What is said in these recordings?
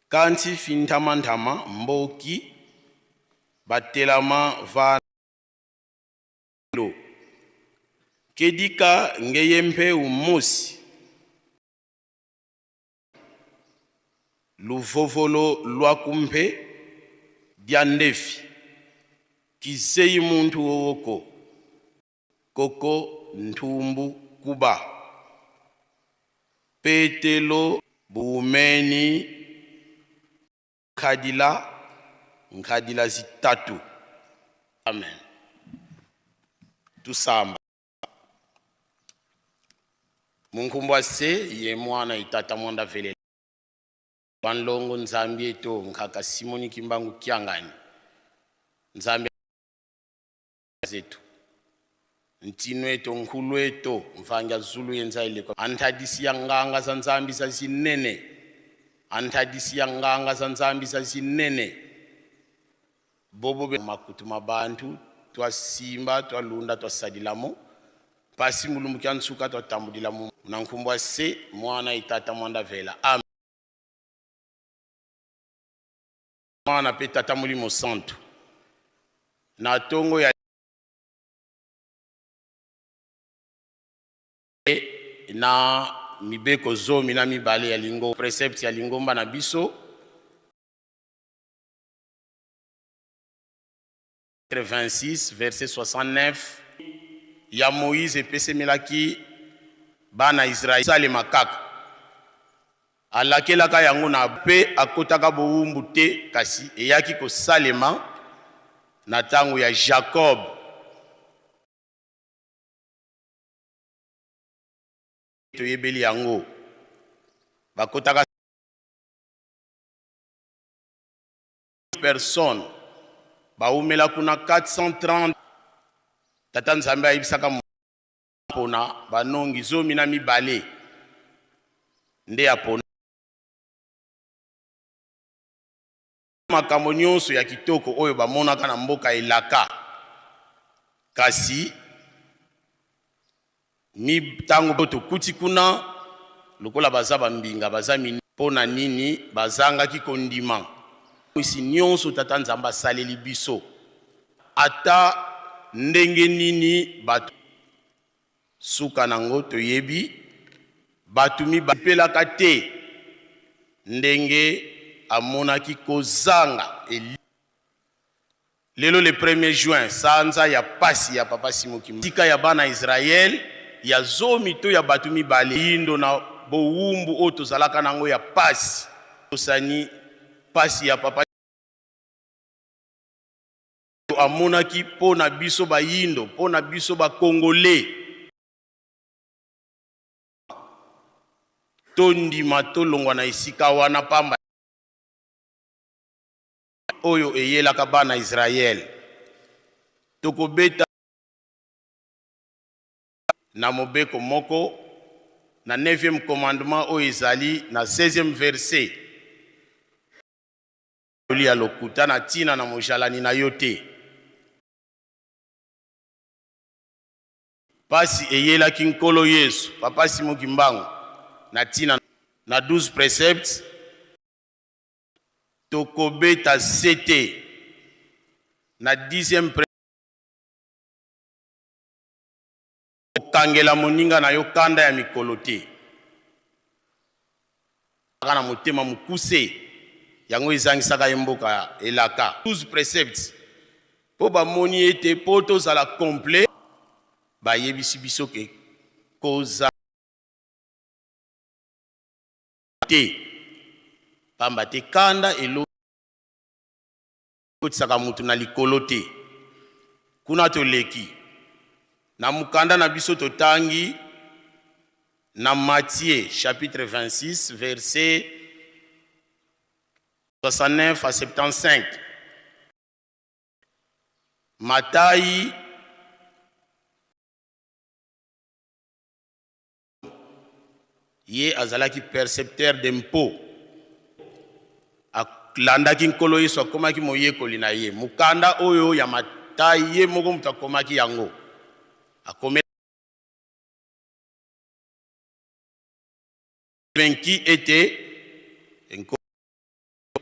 kanti fintamantama mboki batelama valo kedika ngeyempe umosi luvovolo lwakumpe diandefi kiseyi muntu woko koko ntumbu kuba petelo buumeni nkadila zitatu. Amen. Tusamba. Munkumbwase ye mwana itata mwanda vele banlongo nzambi eto nkaka Simoni Kimbangu Kiangani nzambi zetu ntino eto nkulu eto mfanga Zulu yenza ileko antadisi ya nganga za nzambi za zinene antadisi ya nganga za nzambi za zinene bobo makutu mabantu twasimba twalunda twasadilamo pasi mulumbu kyansuka twatambudilamo nankumbwase mwana itata mwanda vela. Amen. Mwana pe tata mulimo santo na tongo ya na mibeko zomi na mibale ya lingo precept ya lingomba na biso 26 verset 69 ya Moïse epesemelaki bana Israël salema kaka alakelaka yango na pe akotaka bowumbu te kasi eyaki kosalema na tango ya Jacob toyebeli yango bakotaka personne baumela kuna 430 tata nzambe ayibisaka mpona banongi zomi na mibale nde apona makambo nyonso ya kitoko oyo bamonaka na mboka elaka kasi mitango tokuti kuna lokola baza bambinga baza mini pona nini bazangaki kondima isi nyonso tata nzamba saleli biso ata ndenge nini batu suka nango toyebi batumi bapelaka te ndenge amonaki kozanga lelo le 1er juin sanza ya pasi ya papa Simoki tika ya bana Israël ya zomi to ya batumi bale indo na bowumbu oto zalaka nango ya pasi osani pasi ya papa amonaki pona biso ba yindo pona biso ba Congolais tondi matolongwa na isika wana pamba oyo eyelaka bana Israël tokobeta na mobeko moko na 9e commandement oyo ezali na 16e verset oli alokuta na tina na mojalani na yote pasi eyelaki nkolo Yesu papa Simoki Mbangu na tina na 12 préceptes tokobeta sete na 10e okangela moninga na yo kanda ya mikolo te kana motema mukuse yango ezangisaka mboka elaka 12 préceptes po bamoni ete po tozala complet bayebisi biso ke koza te pamba te kanda elo kotisaka mutu na likolo te kuna toleki na mukanda na biso totangi na Matthieu chapitre 26 verset 69 à 75 Matayi ye azalaki percepteur d'impôt landaki nkolo Yesu akomaki moyekoli na ye mukanda oyo ya Matayi ye moko mutu akomaki yango akomaki qui était nkolo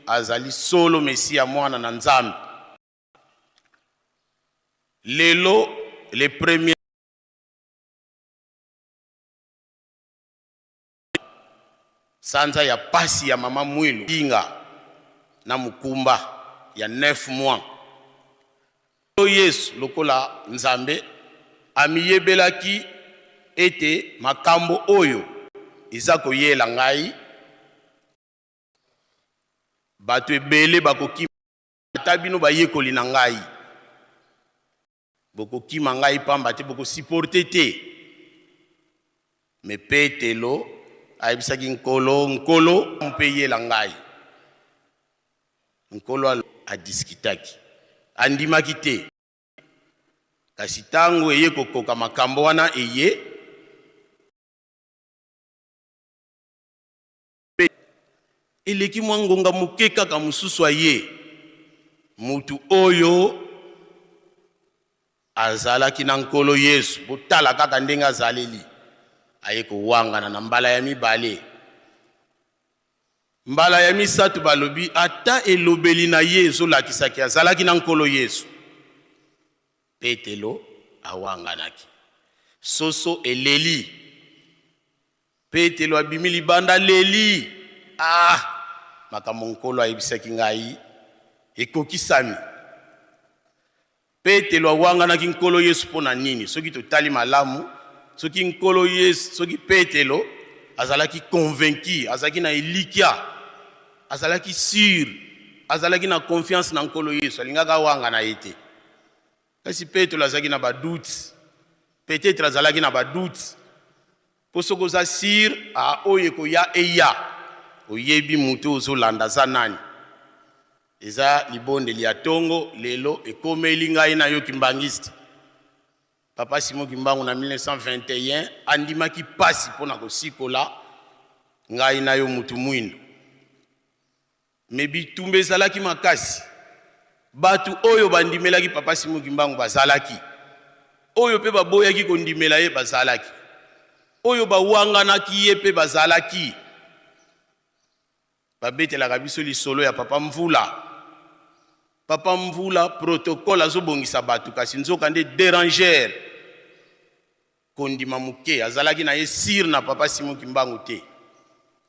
azali solo Mesia mwana na Nzambe. Lelo les premiers sanza ya pasi ya mama Mwilu inga na mukumba ya 9 mois. Yesu lokola Nzambe amiyebelaki ete makambo oyo eza koyela ngai bato ebele bakokima ata bino bayekoli na ngai bokokima ngai pamba te bokosiporte te. Me Petelo ayebisaki nkolo mpe yela ngai. Nkolo adiskitaki andimaki te, kasi tango eye kokoka makambo wana eye eleki mwa ngonga moke kaka mosusu aye mutu oyo azalaki na nkolo Yesu. Botala kaka ndenge azaleli aye kowangana na mbala ya mibale. Mbala ya misatu balobi ata elobeli na ye ezolakisaki azalaki na nkolo Yesu. Petelo awanganaki. Soso eleli. Petelo abimi libanda leli. Makambo nkolo ayebisaki ngai ekokisami. Petelo awanganaki nkolo Yesu pona nini? Soki totali malamu, soki nkolo Yesu, soki Petelo azalaki convaincu, azalaki na elikia, azalaki sûr, azalaki na confiance na nkolo Yesu, alingaka awangana ete. Kasi Petelo azalaki na badoute, peut-être azalaki na badoute. Posoko za sûr oye koya eya, oyebi mutu ozolanda za nani. Eza libondeli ya tongo lelo ekomeli ngai na yo kimbangiste. Papa Simon Kimbangu na 1921 andimaki pasi pona kosikola ngai na yo mutu mwindo. Me bitumba ezalaki makasi. Batu oyo bandimelaki Papa Simon Kimbangu bazalaki. Oyo pe baboyaki kondimela ye bazalaki. Oyo bawanganaki ye pe bazalaki. Babetelaka biso lisolo ya Papa Mvula. Papa Mvula protocole azobongisa batu kasi nzoka nde déranger. Kondima muke azalaki na ye sir na Papa Simon Kimbangu te.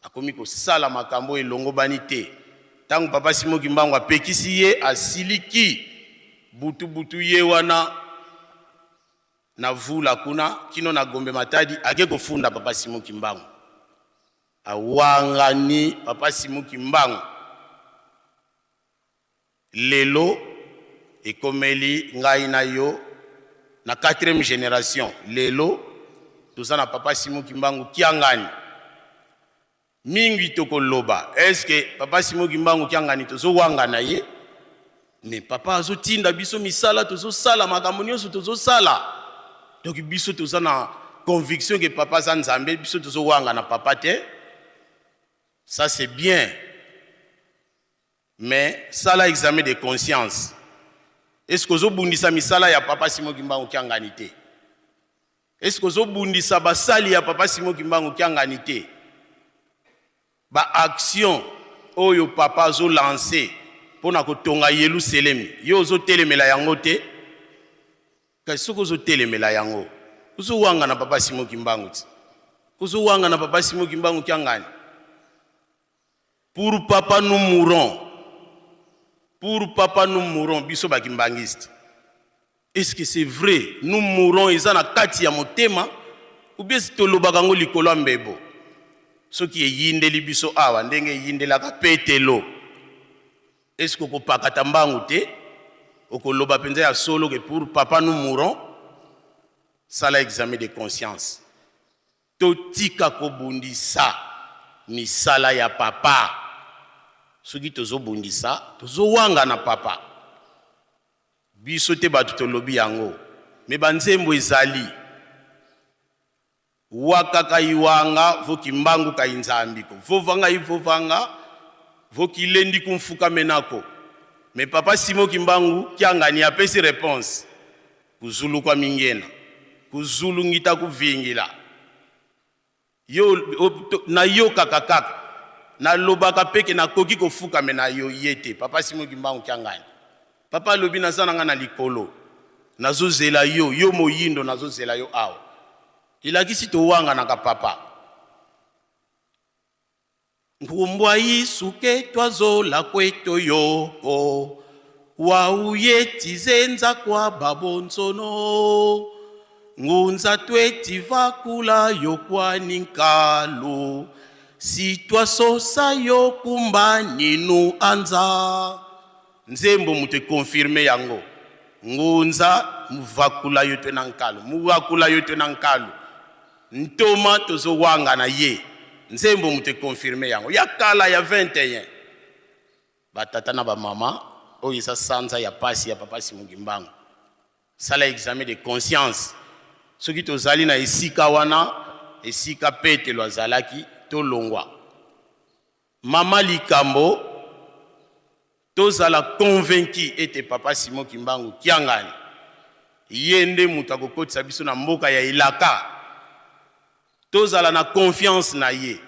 Akomi kosala makambo elongo bani te. Tango Papa Simon Kimbangu apekisi ye asiliki butu ye wana na Vula kuna kino na Gombe Matadi ake kofunda Papa Simon Kimbangu. Awangani Papa Simon Kimbangu. Lelo ekomeli ngai na yo na 4e génération. Lelo tozana Papa Simon Kimbangu kiangani. Mingi tokoloba. Est-ce que Papa Simon Kimbangu kiangani tozo wangana ye? Mais papa azo tinda biso misala tozo sala makambo nyonso tozo sala. Donc biso tozana conviction que papa za Nzambe biso tozo wangana papa te. Ça c'est bien. Mais ça là examen de conscience. Est-ce que vous bundisa misala ya Papa Simon Kimbangu kiangani te? Est-ce que vous bundisa basali ya Papa Simon Kimbangu kiangani te? Ba action oyo papa zo lancé pona kotonga Yerusalem. Yo zo telemela yango te. Kasi soko zo telemela yango. Kuzo wanga na Papa Simon Kimbangu ti. Kuzo wanga na Papa Simon Kimbangu kiangani. Pour papa nous mourons. Pour papa nous mourons, biso bakimbangiste. Est-ce que c'est vrai? Nous mourons ezana kati ya motema ou bien c'est tolobaka ngo likolo mbebo. Soki eyindeli biso awa ndenge eyindelaka Petelo. Est-ce que kopakata mbangu te? Okoloba penza ya solo que pour papa nous mourons. Ça la examen de conscience. Totika kobundisa misala ya papa. Soki tozo bundisa, tozo wanga na papa. Biso te batu tolobi yango. Me banzembo ezali. Wakaka iwanga, voki mbangu ka inzambiko. Vovanga ivovanga, voki lendi kumfuka menako. Me Papa Simon Kimbangu, kiangani apesi réponse. Kuzulu kwa mingena. Kuzulu ngita kuvingila. Yo, na yo kakakaka. na lobaka peke na koki kofuka me na yo yete papa Simon Kimbangu Kiangani papa lobi na sana na likolo nazozela yo yo moyindo nazozela yo awa ilakisi to wanga na papa ngumbwa yisuke twazola kweto yoko wa uyeti zenza kwa babonzono ngunza tweti vakula yokwani nkalu sitwa sosa yokumba ninu anza nzembo mute confirme yango ngunza muvakula yote na nkalu muvakula yote na nkalu ntoma tozo wanga na ye nzembo mute confirme yango yakala ya 21 batata na bamama oyo eza sanza ya pasi ya papa Simon Kimbangu sala examen de conscience soki tozali na esika wana esika petelo azalaki tolongwa mama likambo tozala convaincu ete papa Simon Kimbangu Kiangani yende mutu akokotisa biso na mboka ya ilaka tozala na confiance na ye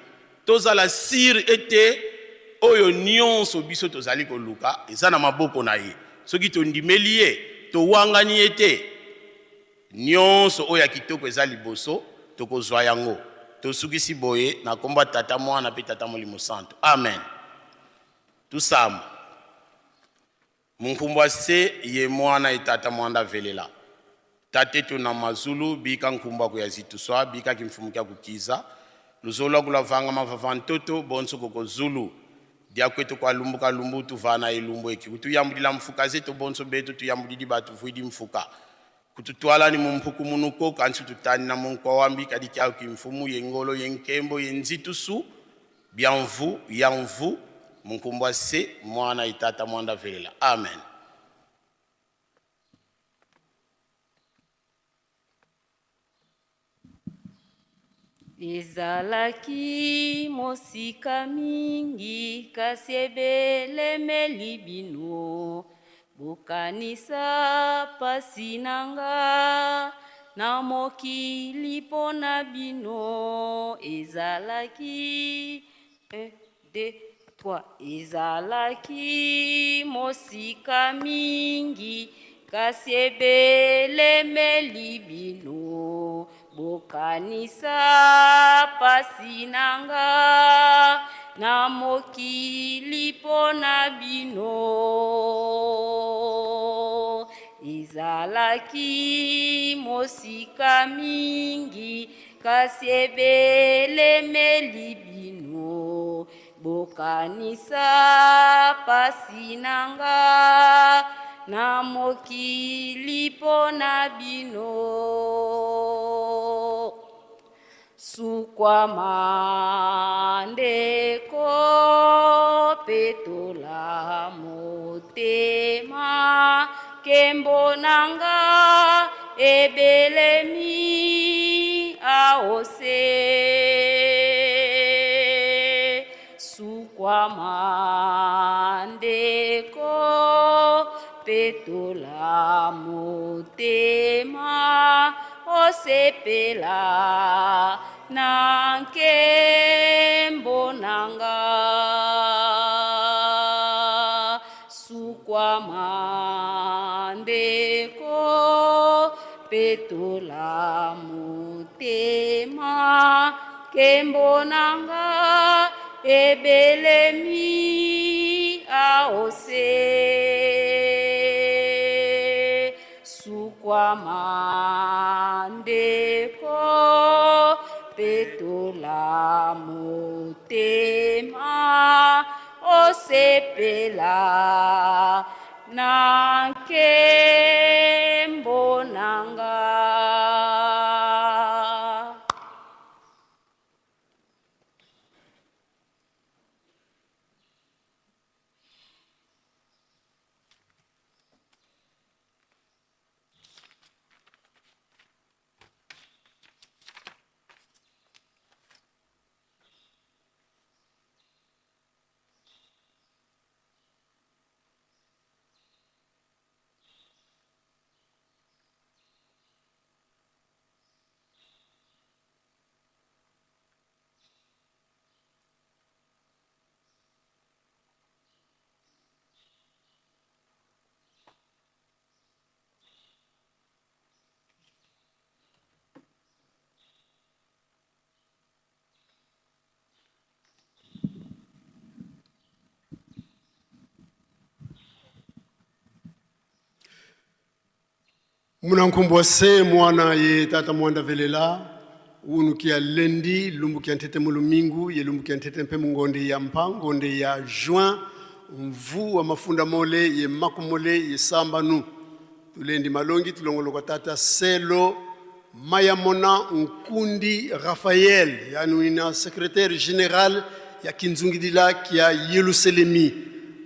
tozala sir ete oyo nyonso biso tozali koluka eza na maboko na ye soki tondimeli ye towangani ye te nyonso oyo ya kitoko eza liboso tokozwa yango tosukisi boye na komba tata mwana pe tata molimo santo amen tusamba munkumbwa se ye mwana etata mwanda velela tate tuna mazulu bika nkumbwa kuyazituswa bika kimfumukia kukiza luzola kulavanga mavavantoto bonso koko zulu dia kwetu kwa lumbuka lumbu tuvana ilumbu eki kutuyambulila mfuka zetu bonso betu tuyambulili batu vuidi mfuka kututwala ni mumpuku munuko kansu tutani na munko wambi kadiki au kimfumu yengolo yenkembo yenzitusu bienvu yanvu munkumbwa se mwana itata mwanda velela amen ezalaki mosika mingi kasi ebelemeli bino bokanisa pasi nanga na mokili mpo na bino ezalaki 1 2 3 ezalaki mosika mingi kasi ebelemeli bino bokanisa pasi nanga na mokili mpo na bino ezalaki mosika mingi kasi ebelemeli bino bokanisa pasi nanga na mokili mpo na bino sukwama ndeko petola motema kembo nanga ebelemi aose sukwama ndeko petola motema osepela na nkembo nanga sukwama ndeko petola motema kembo nanga ebelemi aose sukwama ndeko petola motema osepela na nkembo nanga Munankumbwase mwana ye tata mwanda velela unukia lendi lumbukia ntete mulumingu ye lumbukia ntete mpe mungonde ya mpangonde ya juin mvu wa mafunda mole ye makumole ye sambanu tulendi malongi tulongoloka tata Selo Mayamona Nkundi Raphaël yani ina secrétaire général ya Kinzungidila kia Yerusalemi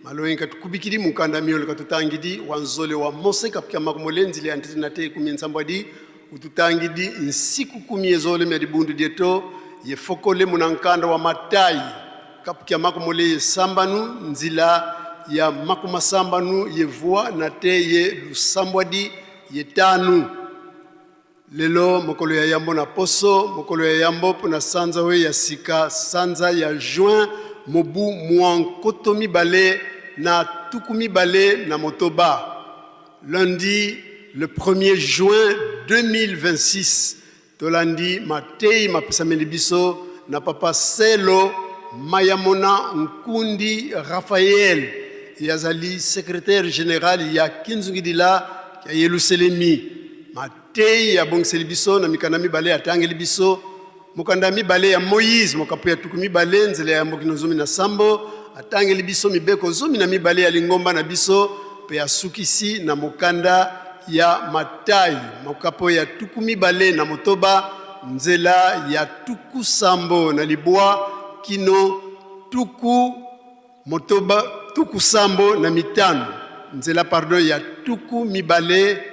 malongi katukubikidi mukanda miolo katutangidi wanzole wa mose kapika makumole nzile antete nate kumiensambwadi ututangidi nsiku kumiezole medibundu dieto ye fokole munankanda wa matai kapika makumole ye sambanu nzila ya makuma sambanu ye voa nate ye lusambwadi ye tanu lelo mokolo ya yambo na poso mokolo ya yambo pona sanza we ya sika sanza ya juin mobu mwankoto mibale na tukumi bale na motoba lundi le 1er juin 2026 tolandi matei mapesameli biso na papa Selo Mayamona Nkundi Raphaël yazali secrétaire général ya Kinzungidila ya Yerusalemi matei ya bongseli biso na mikanda mibale atangeli biso mukanda mibale ya Moïse mokapo ya tukumi bale nzela ya mbokino zomi na sambo atangeli biso mibeko zomi na mibale ya lingomba na biso pe asukisi na mukanda ya Matai mokapo ya tukumi bale na motoba nzela ya tuku sambo na libwa kino tuku motoba tuku sambo na mitano nzela pardon ya tuku mibale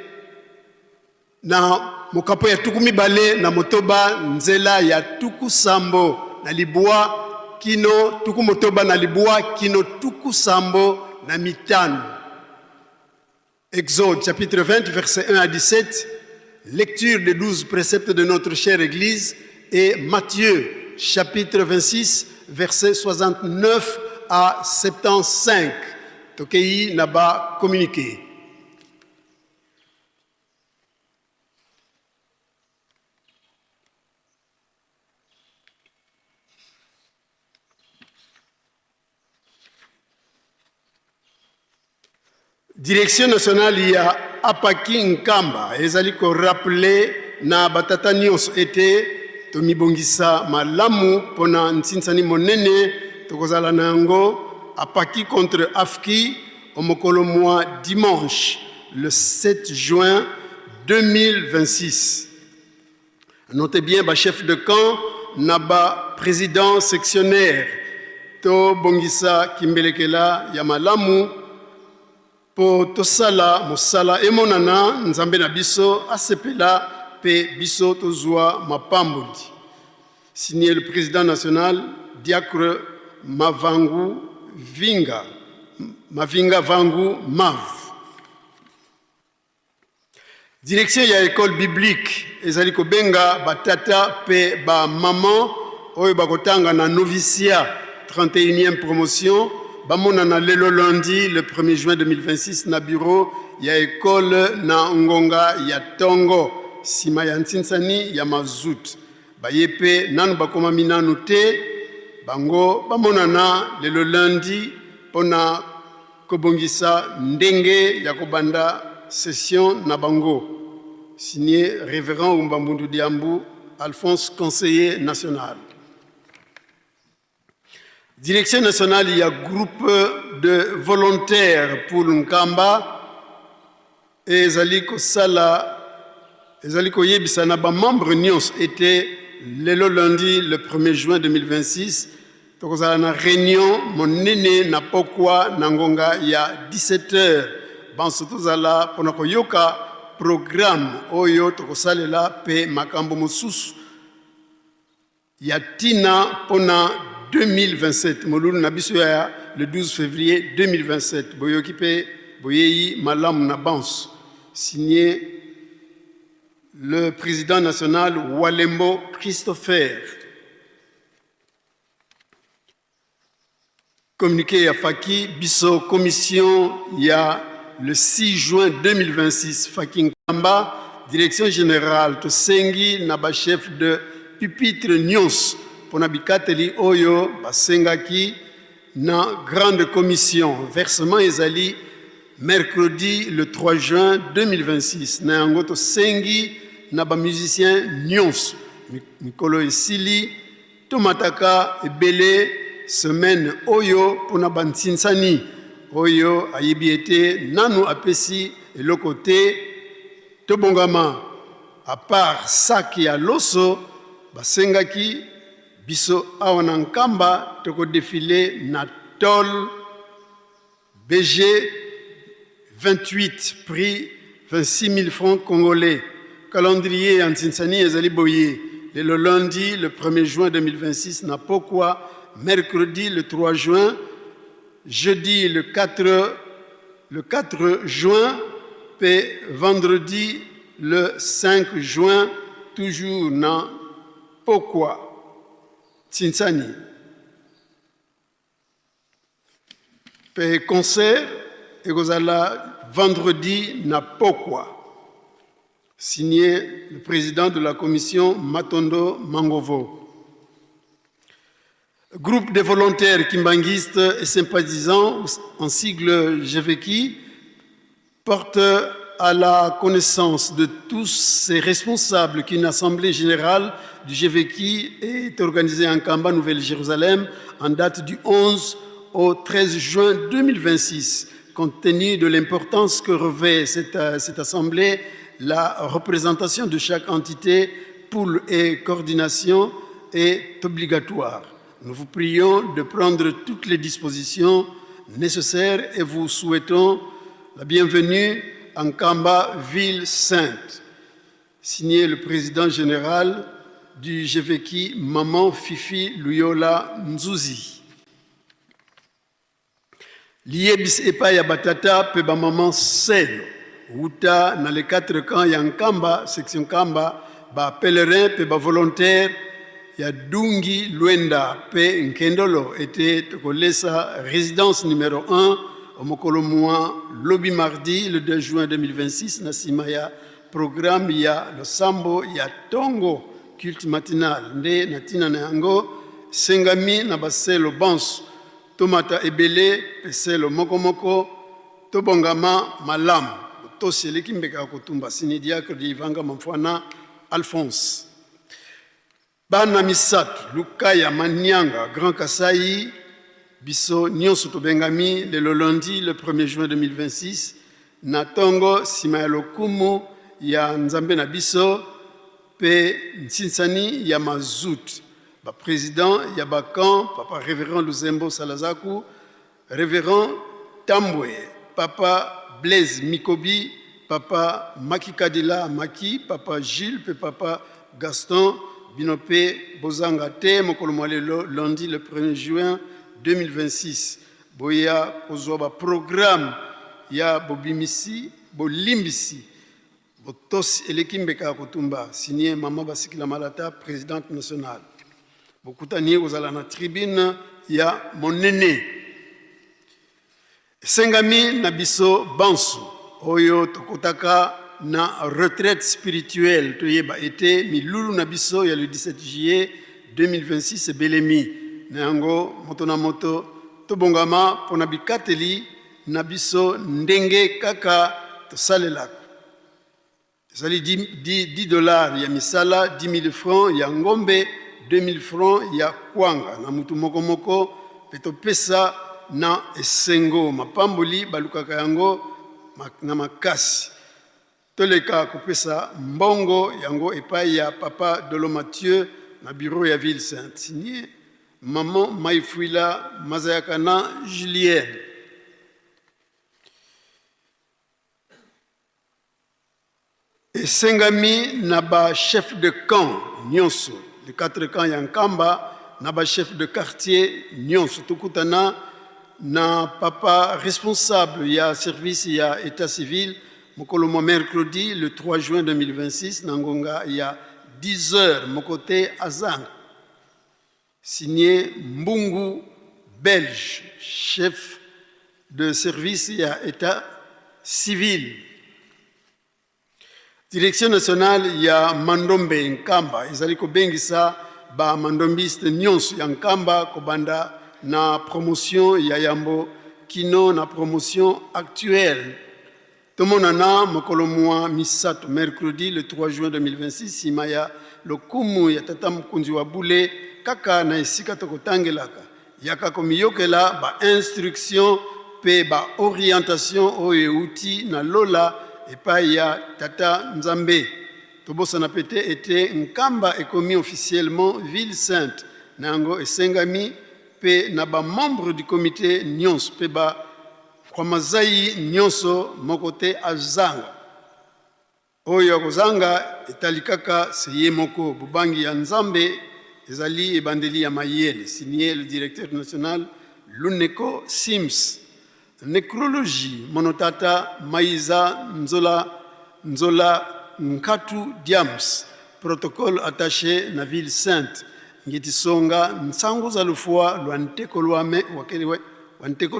na mokapo ya tuku mibale na motoba nzela ya tuku sambo na libwa kino tuku motoba na libwa kino tuku sambo na mitano. Exode chapitre 20 verset 1 à 17, lecture des 12 préceptes de notre chère Église, et Matthieu chapitre 26 verset 69 à 75. Tokei naba communiqué. Direction nationale ya Apaki Nkamba ezali ko rappeler na batata nyonso ete tomibongisa malamu pona ntsinsani monene tokozala na yango Apaki contre Afki omokolo mwa dimanche le 7 juin 2026. Notez bien ba chef de camp na ba président sectionnaire to bongisa kimbelekela ya malamu po tosala mosala emonana nzambe na biso asepela pe biso tozwa mapamboli. Signé le président national Diacre Mavinga Vangu Mav. Direction ya école biblique ezali ko benga batata pe ba maman oyo bakotanga na noviciat 31e promotion bamona na lelo lundi le 1er juin 2026 na bureau ya école na ngonga ya Tongo sima ya ntsinsani ya Mazut bayepe nanu bakoma minanu te bango bamona na lelo lundi pona kobongisa ndenge ya kobanda session na bango. Signé révérend Umbambundu Diambu Alphonse conseiller national. Direction nationale, il y a groupe de volontaires pour Nkamba et Zaliko Sala, Zaliko Yebisana, membres NIOS étaient le lundi le 1er juin 2026. Donc, on a une réunion, mon néné n'a pas quoi, Nangonga, il y a 17h. Bansotozala, pour yoka programme, Oyo, Tokosalela, Pe, Makambo Mosus, Yatina, Pona, 2027 molulu na biso ya le 12 février 2027 boyoki pe boyeyi malamu na banso signé le président national Walembo Christopher. Communiqué à Faki biso commission ya le 6 juin 2026 Faki Nkamba direction générale tosengi na ba chef de pupitre nyons pona bikateli oyo basengaki na grande commission versement ezali mercredi le 3 juin 2026. Na yango to sengi na ba musicien nyonso mikolo esili tomataka ebele semaine oyo pona bantinsani oyo ayebi ete nanu apesi eloko te tobongama à part saki ya loso basengaki biso awa na nkamba toko défilé na tol BG 28 prix 26 000 francs congolais. Calendrier en Tinsani ezali boye. Le lundi, le 1er juin 2026, na Pokwa, mercredi, le 3 juin, jeudi, le 4 juin, et vendredi, le 5 juin, toujours na Pokwa, Tinsani. Et concert, et vendredi, na Pokwa. Signé le président de la commission Matondo Mangovo. Groupe de volontaires kimbanguistes et sympathisants, en sigle GVKI, porte à la connaissance de tous ces responsables qu'une assemblée générale du GVKI est organisée en Kamba, Nouvelle-Jérusalem, en date du 11 au 13 juin 2026. Compte tenu de l'importance que revêt cette assemblée, la représentation de chaque entité, pool et coordination est obligatoire. Nous vous prions de prendre toutes les dispositions nécessaires et vous souhaitons la bienvenue en Kamba, ville sainte. Signé le président général du GVKI, Maman Fifi Luyola Nzuzi. Liebis epa ya batata pe ba maman selo. Wuta na les 4 camps ya Nkamba, section Kamba, ba pèlerin pe ba volontaire ya Dungi Luenda pe Nkendolo était kolesa résidence numéro 1 au mokolo mois lobby mardi le 2 juin 2026 na simaya programme ya le sambo ya tongo culte matinal nde natina na yango sengami na baselo banso tomata ebele peselo moko tobongama malamu toseleki mbeka kotumba sinidiacre di Ivanga Mamfwana Alphonse. Bana misato Lukaya Manyanga Grand Kasai biso nyonso tobengami le lundi le 1er juin 2026 na tongo sima ya lokumu ya nzambe na biso pe ntsinsani ya mazut ba président ya bakan papa révérend Luzembo Salazaku révérend Tambwe papa Blaise Mikobi, papa Maki Kadila Maki, papa Gilles, pe papa Gaston, Binope Bozangate, Mokolomwalelo, lundi le 1er juin 2026. Boya Ozoba programme ya Bobimisi, Bolimbisi, Botos Elekimbeka Kotumba, signé Maman Basikila Malata, présidente nationale. Bokutani Ozala na tribune ya Monene. Sengami Nabiso Bansu, Oyo Tokotaka na retraite spirituelle, Toyeba été Milulu Nabiso, il y a le 17 juillet 2026, Belemi, Nango, Motonamoto, Tobongama, Ponabikateli, Nabiso, Ndenge, Kaka, Tosalelak. Sali 10 dollars, il y a Misala, 10 000 francs, il y a Ngombe, 2 000 francs, il y a Kwanga, Namutu Mokomoko, Peto Pesa, na esengo mapamboli balukaka yango na makasi toleka kopesa mbongo yango epai ya papa Dolo Mathieu na bureau ya ville sainte signé maman Maïfouila Mazayakana Julienne. Esengami na ba chef de camp nyonso les 4 camps ya Nkamba na ba chef de quartier nyonso tukutana na papa responsable ya service ya état civil mokolomo mercredi le 3 juin 2026 nangonga ya 10h mokote azanga signé Mbungu Belge chef de service ya état civil. Direction nationale ya Mandombe Nkamba ezali kobengisa ba mandombiste nyonso ya Nkamba kobanda na promotion ya yambo kino na promotion actuelle. Tomonana mokolomwa misato mercredi le 3 juin 2026 simaya lokumu ya tata mkunzi wa bule kaka na esika tokotangelaka yaka komiyokela ba instruction pe ba orientation oyo euti na lola epai ya tata Nzambe. Tobosana pete ete nkamba ekomi officiellement ville sainte nango esengami pe na ba membre du comité nyonso pe ba kwa mazai nyonso mokote azanga oyo kozanga etalikaka seye moko bubangi ya Nzambe ezali ebandeli ya mayele signé le directeur national Luneko Sims. Nécrologie monotata Maiza Nzola Nkatu Diams, protocole attaché na ville sainte ngitisonga nsango za lufua lwantekolo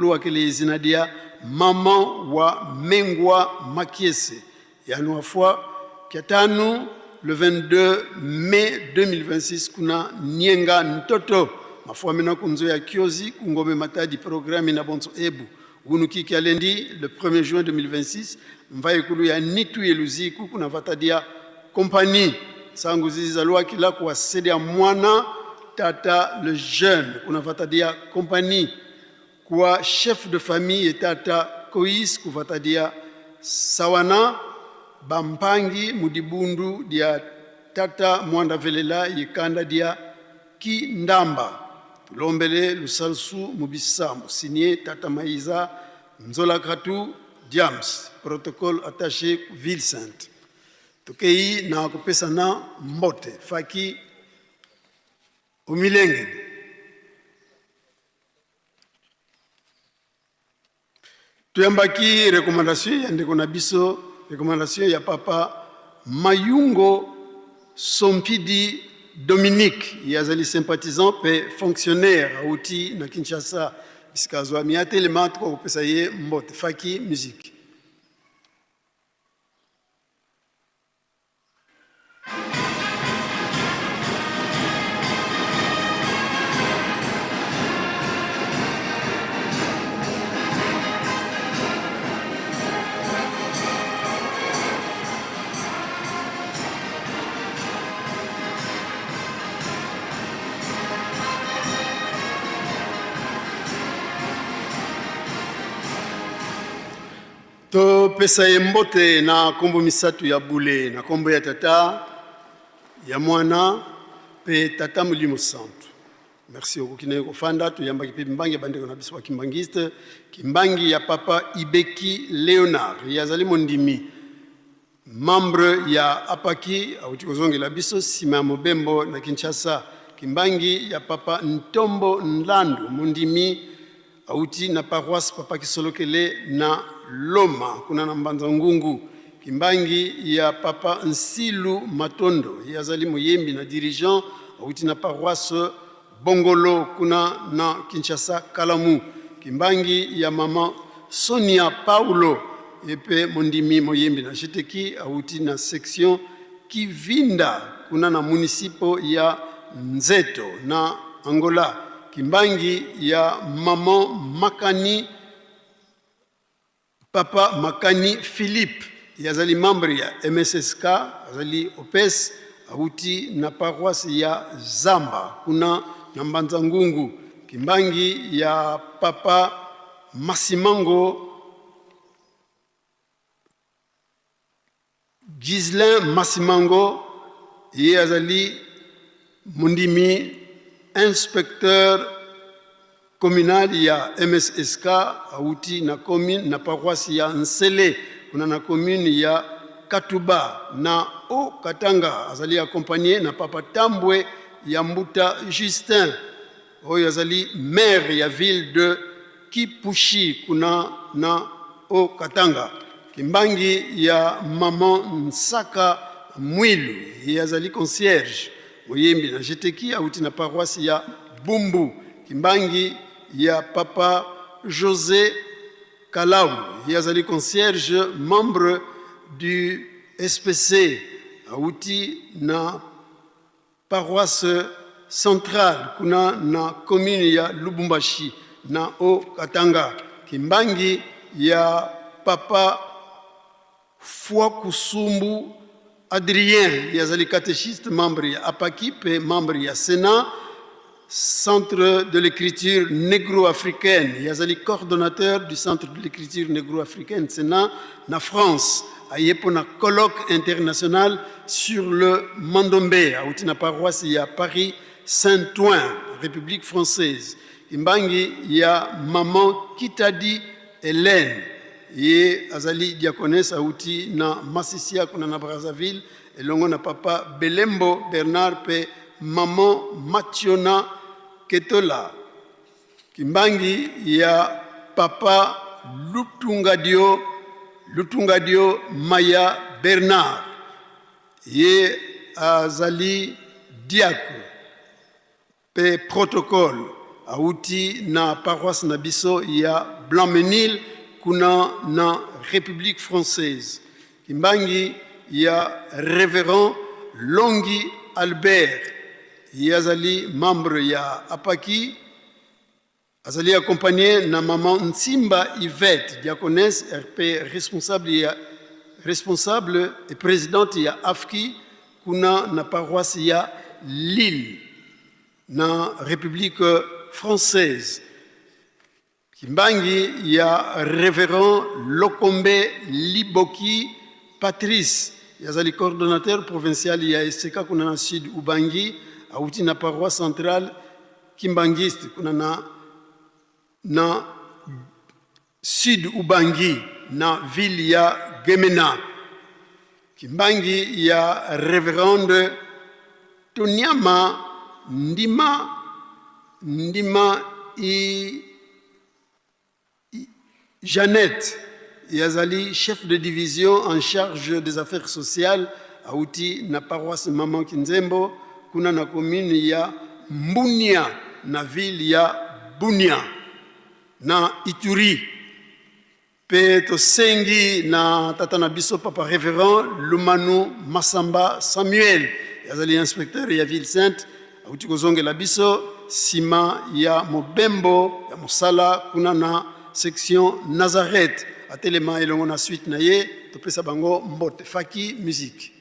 wakele zinadia mama wa Mengwa Makiese yanu wafua kiatanu le 22 mai 2026 kuna Nienga Ntoto mafua mena kunzo ya kiozi kungome matadi programi na bonso ebu unuki kialendi le 1er juin 2026 mvaikulu ya nitu yeluziku kuna vatadia kompani sangu zizi za lua kila kwa sedia mwana tata le jeune kuna vatadia kompani kwa chef de famille tata Kois kuvatadia sawana bampangi mudibundu dia tata Mwanda Velela yikanda dia Kindamba tulombele lusalsu mubisamu signé tata Maiza Nzola Katu Diams, protocole attaché ville sainte. Tokei na kupesa na mbote faki umilenge. Tuyambaki recommandation ya ndeko na biso, recommandation ya papa Mayungo Sompidi Dominique, yazali sympathisant pe fonctionnaire auti na Kinshasa. Bisikazwa miate le mat kwa kupesa ye mbote faki musique. To pesa mbote na kombo misatu ya bule na kombo ya tata ya mwana pe tata mulimo santu. Merci okukine kofanda tu yamba kipi mbangi bandeko na biso kimbangiste kimbangi ya papa Ibeki Leonard yazali mondimi membre ya apaki auti la biso sima mobembo na Kinshasa kimbangi ya papa Ntombo Nlandu mondimi auti na paroisse papa Kisolokele na Loma kuna na Mbanza Ngungu kimbangi ya papa Nsilu Matondo yazali moyembi na dirigeant auti na paroisse Bongolo kuna na Kinshasa Kalamu kimbangi ya mama Sonia Paulo epe mondimi moyembi na Chiteki auti na section Kivinda kuna na munisipo ya Nzeto na Angola kimbangi ya mama Makani papa Makani Philippe yazali membre ya MSSK yazali OPES auti na paroisse ya Zamba kuna na Mbanza Ngungu kimbangi ya papa Masimango Gislain Masimango yazali mundimi inspecteur communal ya MSSK auti na commune na paroisse ya Nsele kuna na commune ya Katuba na O Katanga azali accompagné na papa Tambwe ya Mbuta Justin oyo azali maire ya ville de Kipushi kuna na O Katanga kimbangi ya maman Nsaka Mwilu yazali concierge moyembi na Jeteki auti na paroisse ya Bumbu kimbangi ya papa José Kalau yazali concierge membre du SPC auti na paroisse centrale kuna na commune ya Lubumbashi na O Katanga Kimbangi ya Papa Fouakoussoumbu Adrien, yazali catéchiste, membre ya APAKI, pe membre ya Sénat, Centre de l'écriture négro-africaine, yazali coordonnateur du Centre de l'écriture négro-africaine, Sénat, na France, ayepo na colloque international sur le Mandombe, auti na paroisse ya Paris Saint-Ouen, République française. Imbangi ya Maman Kitadi Hélène, ye azali diakonesse auti na Masisia kuna na Brazzaville, elongo na Papa Belembo Bernard pe Maman Mationa Ketola. Kimbangi ya Papa Lutungadio Maya Bernard, ye azali diako pe protocole auti na paroisse na biso ya Blanc-Ménil kuna na République française. Kimbangi ya Révérend Longi Albert, yazali membre ya APAKI, azali accompagné na Maman Nsimba Yvette, diaconesse RP responsable et présidente ya AFKI kuna na paroisse ya Lille na République française. Kimbangi ya Révérend Lokombe Liboki Patrice, yazali coordonnateur provincial ya SK kuna na Sud Ubangi, auti na paroisse centrale Kimbangiste kuna na Sud Ubangi na ville ya Gemena. Kimbangi ya Révérende Tonyama Ndima Jeannette, yazali chef de division en charge des affaires sociales auti na paroisse Maman Kinzembo kuna na commune ya Mbunia na ville ya Bunia na Ituri. Pe tosengi na tata na biso Papa Révérend Lumanu Masamba Samuel, yazali inspecteur ya ville sainte auti kozongela biso sima ya Mobembo ya Mosala kuna na section Nazareth, atelema elongo na suite na ye topesa bango mbote. Faki musique.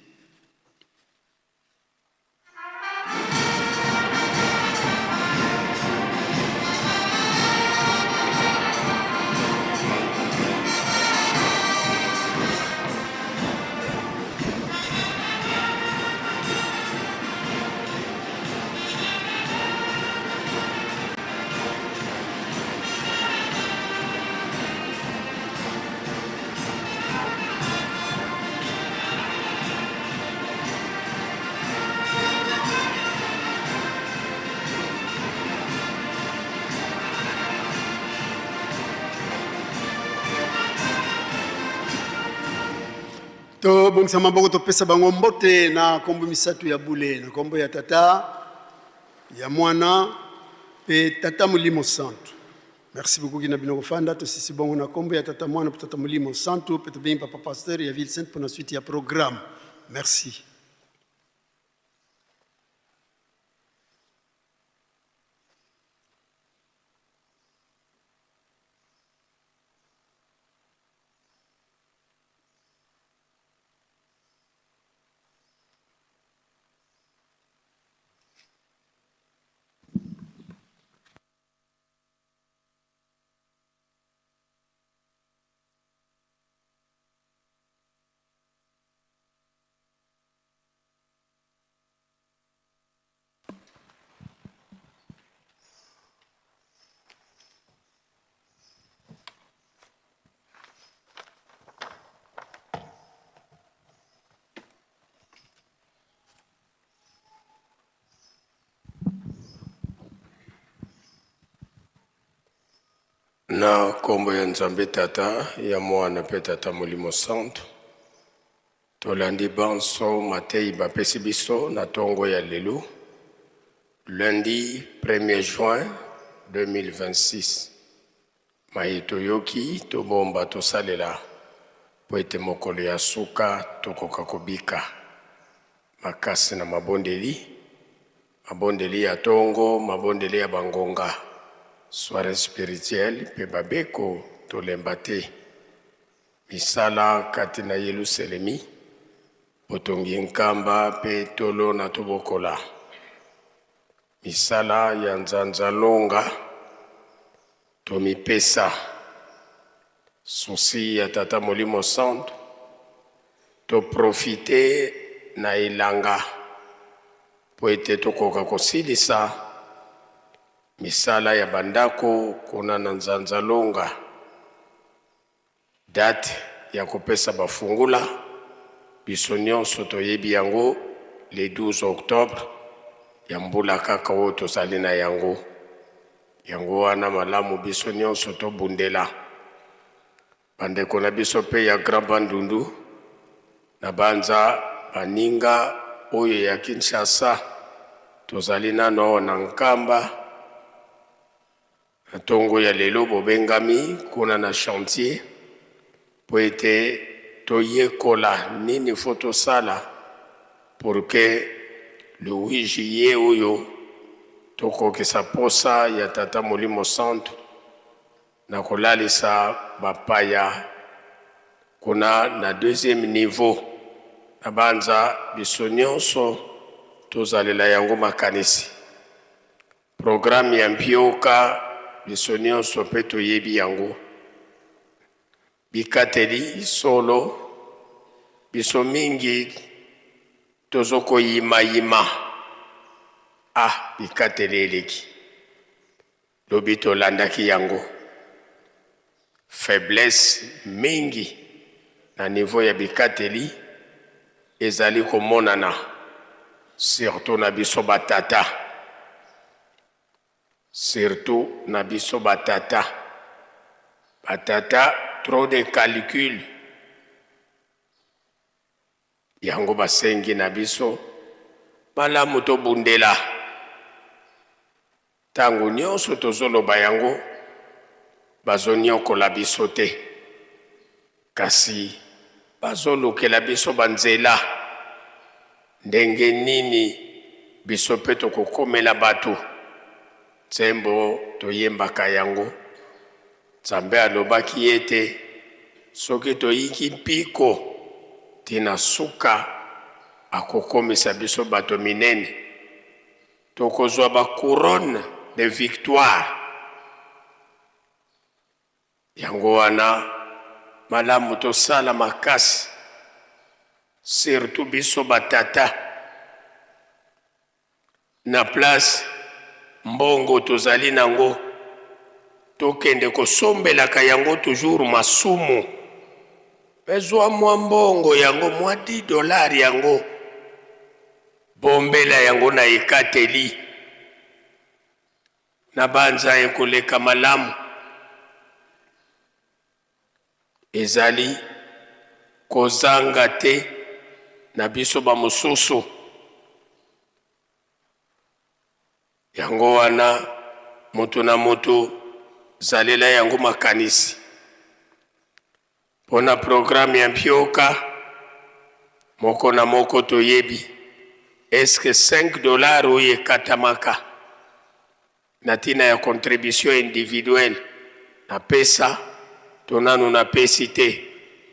To bongisa maboko topesa bango mbote na kombo misatu ya bule, na kombo ya tata, ya mwana, pe tata Molimo Santo. Merci beaucoup kina bino kofanda to sisi bongo na kombo ya tata mwana pe tata Molimo Santo, pe to bien papa pasteur ya ville sainte pour la suite ya programme. Merci. Na kombo ya Nzambe tata ya mwana pe tata Molimo Santo, tolandi banso matei bapesi biso na tongo ya lelo lundi 1er juin 2026. Maitoyoki tobomba tosalela po ete mokolo ya suka tokoka kobika makasi na mabondeli ya tongo, mabondeli ya bangonga, soirée spirituelle pe babeko tolemba te misala kati na Yelusalemi botongi nkamba pe tolo na tobokola misala ya nzanza longa tomipesa susi ya Tata Molimo Santo to profite na ilanga po ete tokoka kosilisa misala ya bandako kuna na nzanza longa date ya kopesa bafungula biso nyonso toyebi yango le 12 octobre ya mbula kaka oyo tozali na yango wana malamu biso nyonso tobundela bandeko na biso pe ya Grand Bandundu na banza baninga oyo ya Kinshasa tozali nano na nkamba na tongo ya lelo bobengami kuna na chantier po ete toyekola nini foto sala pour que le 8 juillet oyo tokokisa posa ya Tata Molimo Santo na kolalisa bapaya kuna na deuxième niveau na banza biso nyonso tozalela yango makanisi programme ya mpioka biso nyonso pe toyebi yango bikateli solo biso mingi tozoko yima bikateli eleki lobi tolandaki yango faiblesse mingi na niveau ya bikateli ezali komonana surtout na biso batata trop de calcul yango basengi na biso malamu tobundela tango nyonso tozoloba yango bazoniokola biso te kasi bazolukela biso banzela ndenge nini biso pe tokokomela bato nzembo toyembaka yango Nzambe alobaki ete soki toyiki mpiko tina suka akokomisa biso bato minene tokozwa ba couronne de victoire yango wana malamu tosala makasi surtout biso batata na place mbongo tozali nango tokende kosombelaka yango toujours masumu bezwa mwa mbongo yango mwa $10 yango bombela yango na ekateli na banza ekoleka malamu ezali kozanga te na biso bamosusu yango wana moto na moto zalela yango makanisi pona programme ya mpioka moko na moko toyebi eske $5 oyo ekatamaka na tina ya contribution individuelle na pesa tonanu na pesi te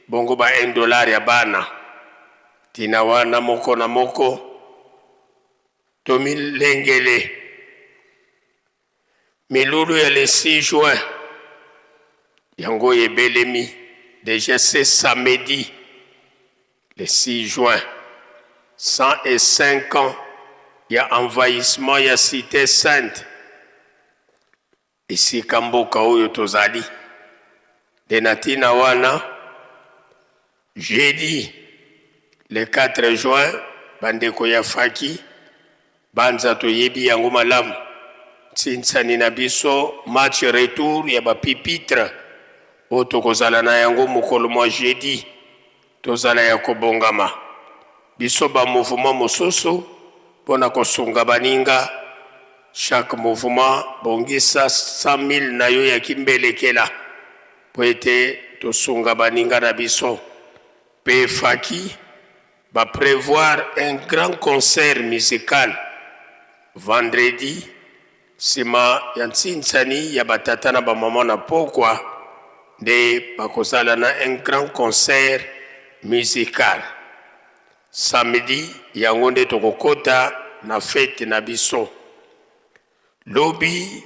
bongo ba $1 ya bana tina wana moko na moko tomilengele milulu ya le 6 juin yango ebelemi déjà c'est samedi le 6 juin 105 ans ya envahissement ya cité sainte esika mboka oyo tozali de natina wana jeudi le 4 juin bandeko ya faki banza toyebi yango malamu tsinsani na biso match retour ya bapipitre oyo tokozala na yango mokolo mwa jeudi tozala ya kobongama biso bamouvement mosusu mpona kosunga baninga chaque mouvement bongisa 100 000 na yo ya kimbelekela po ete tosunga baninga na biso pe faki va prévoir un grand concert musical vendredi sima ya ntsinsani ya batata na bamama na pokwa nde bakozala na un grand concert musical. Samedi yango nde tokokota na fete na biso. Lobi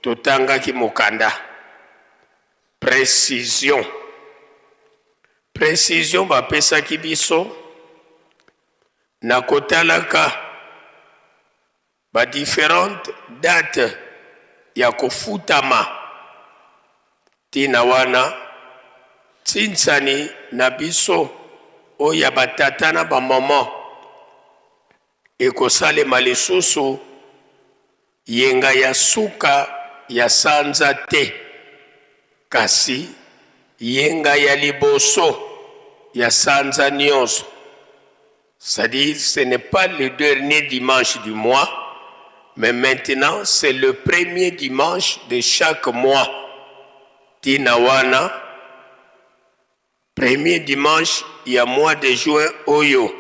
totangaki mokanda. Précision. Précision bapesaki biso na kotalaka ba différentes dates ya kofutama tina wana tinsani na biso oya batata na bamama ekosalema lisusu yenga ya suka ya sanza te kasi yenga ya liboso ya sanza nyonso. C'est-à-dire, ce n'est pas le dernier dimanche du mois, mais maintenant, c'est le premier dimanche de chaque mois. Tinawana, premier dimanche, il y a mois de juin, Oyo.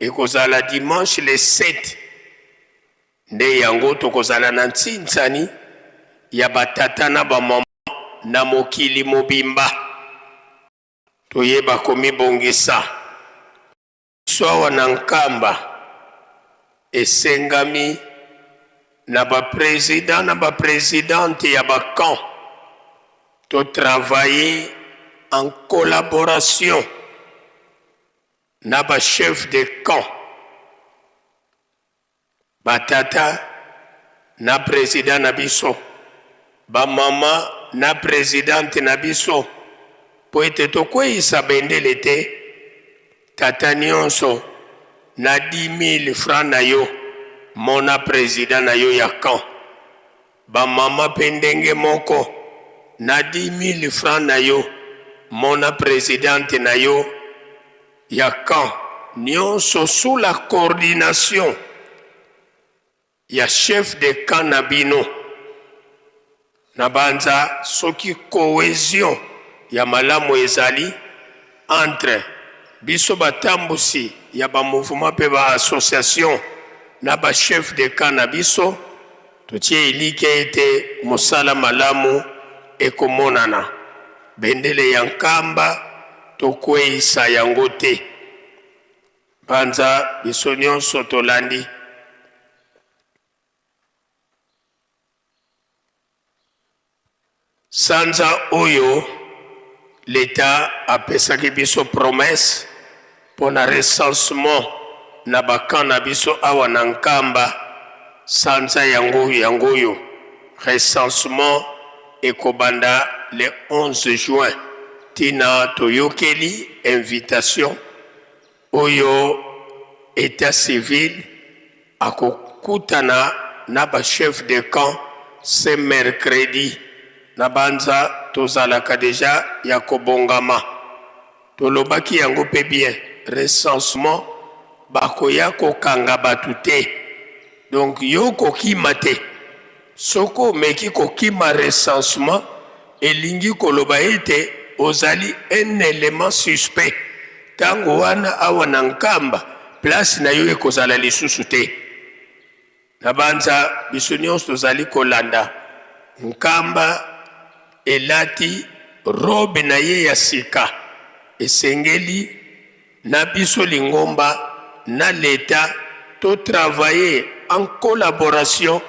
Et kozala dimanche le 7. Nde yango to kozala na ntinsani, ya batata na ba mama na mokili mobimba. Toyeba komi bongisa. Swa na nkamba esengami na ba président na ba présidente ya ba camp to travailler en collaboration na ba chef de camp batata na président na biso ba mama na présidente na biso po ete tokweyisa bendele te. Tata nyonso na 10 000 francs na yo mona président na yo ya camp. Ba mama pendenge moko na 10 000 francs na yo mona présidente na yo ya camp. Nyonso sous la coordination ya chef de camp na bino. Na banza soki cohésion ya malamu ezali entre biso batambusi ya ba mouvement pe ba association na ba chef de camp na biso totie ilike ete mosala malamu ekomonana bendele ya nkamba tokweyisa yango te. Banza biso nyonso tolandi sanza oyo l'État a pesaki biso promesse pour un recensement na bakan na biso awa na nkamba sanza yangoyo. Recensement ekobanda le 11 juin. Tina toyokeli invitation oyo état civil akokutana na ba chef de camp ce mercredi. Na banza tozalaka deja ya kobongama. Tolobaki yango pe bien. Recensement bakoya kokanga batu te. Donc yo kokima te. Soko meki kokima recensement elingi koloba ete ozali un élément suspect. Tango wana awa na nkamba place na yo ekozala lisusu te. Na banza biso nyonso tozali kolanda nkamba elati robe na ye ya sika esengeli na biso lingomba na l'État to travailler en collaboration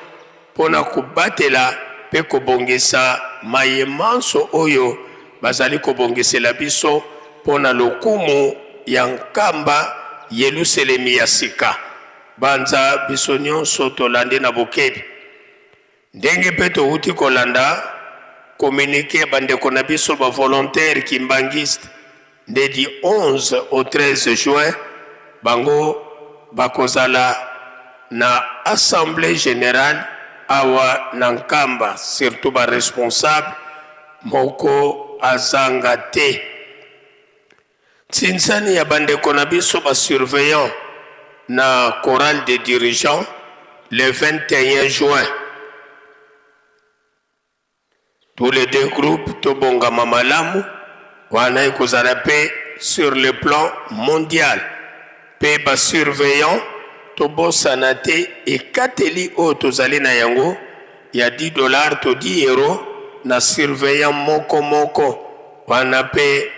pona kobatela pe kobongisa mayemanso oyo bazali kobongisela biso pona lokumu ya nkamba Yerusalemi ya sika. Banza biso nyonso tolande na bokebi ndenge pe touti kolanda communiqué bandeko na biso ba volontaire kimbangiste de du 11 au 13 juin bango bakozala na assemblée générale awa na nkamba, surtout ba responsable moko azanga te. Tsinsani ya bandeko na biso ba surveillant na chorale des dirigeants le 21 juin. Tous les deux groupes tobonga mamalamu wana ekozala pe sur le plan mondial. Pe ba surveillant tobosana te ekateli o tozali na yango ya $10 to €10 na surveillant moko moko wana pe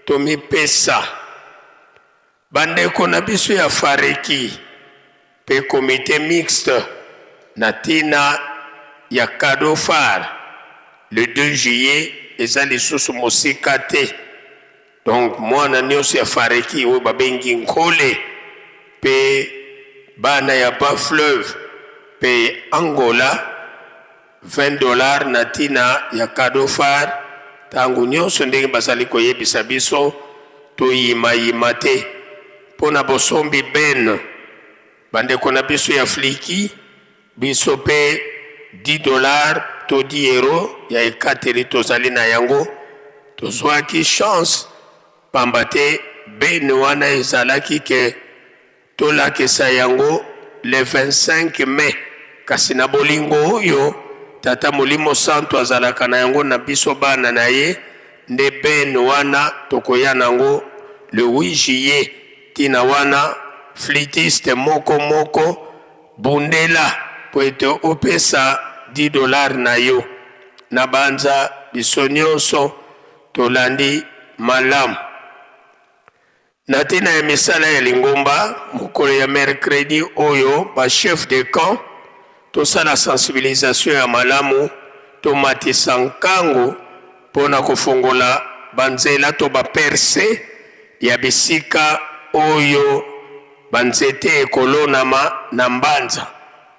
tomipesa bandeko na biso ya fareki pe comité mixte na tina ya cadeau phare le 2 juillet eza lisusu mosika te. Donc mwana nyonso ya fareki oyo babengi nkole pe bana ya bas fleuve pe Angola $20 na tina ya cadeau phare tangu nyonso ndenge bazali koyebisa biso toyimayima te mpona bosombi ben bandeko na biso ya fliki biso pe $10 to €10 ya ekateli tozali na yango tozwaki chance pamba te ben wana ezalaki ke tolakisa yango le 25 mai kasi na bolingo oyo tata molimo santo azalaka na yango na biso bana na ye nde ben wana tokoya nango le 8 juillet tina wana flitiste moko moko bundela po ete opesa $10 na yo na banza biso nyonso tolandi malamu na tina ya misala ya lingomba mokolo ya mercredi oyo ba chef de camp tosala sensibilisation ya malamu tomatisa nkango mpona kofongola banzela to baperse ya bisika oyo banzete ekolonama na mbanza.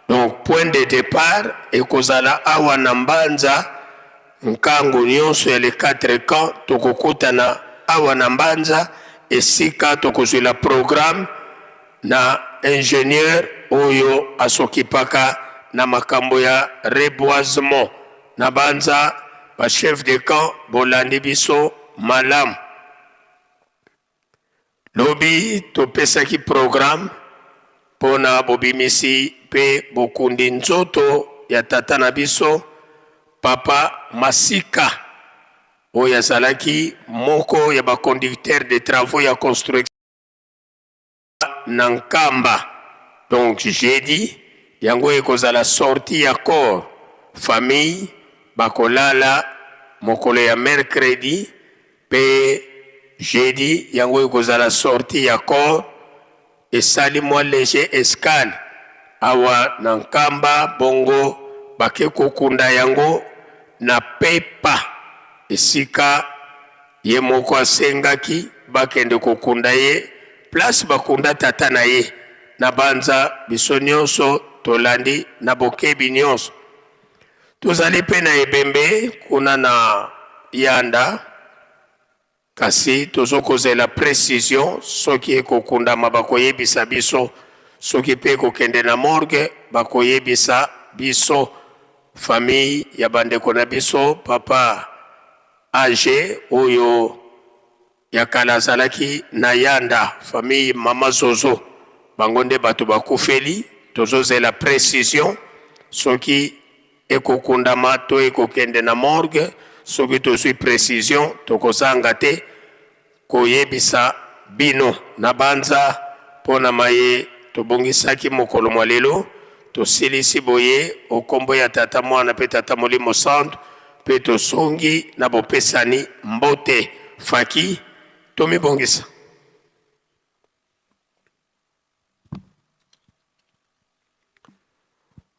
Donc point de départ ekozala awa na mbanza nkango nyonso ya le 4 camps tokokutana awa na mbanza esika tokozwela programme na ingénieur oyo asokipaka na makambo ya reboisement na banza ba chef de camp bolandi biso malamu lobi topesaki programme pona bobimisi pe bokundi nzoto ya tata na biso papa Masika oyo azalaki moko ya baconducteur de travaux ya construction na Nkamba. Donc jeudi yango ekozala sortie ya corps famille bakolala mokolo ya mercredi pe jeudi yango ekozala sortie ya corps esali mwa léger escale awa na Nkamba bongo bake kokunda yango na pepa esika ye moko asengaki bakende kokunda ye place bakunda tata na ye na banza biso nyonso tolandi na bokebi nyonso tozali pe na ebembe kuna na yanda kasi tozokozela précision soki ekokundama bakoyebisa biso soki pe kokende na morgue bakoyebisa biso famille ya bandeko na biso papa age oyo ya kala azalaki na yanda famille mama Zozo bango nde bato bakufeli tozozela précision soki ekokundama to ekokende na morgue soki tozwi précision tokozanga te koyebisa bino na banza pona maye tobongisaki mokolo mwa lelo tosilisi boye okombo ya tata mwana pe tata molimo santo pe tosongi na bopesani mbote faki tomibongisa.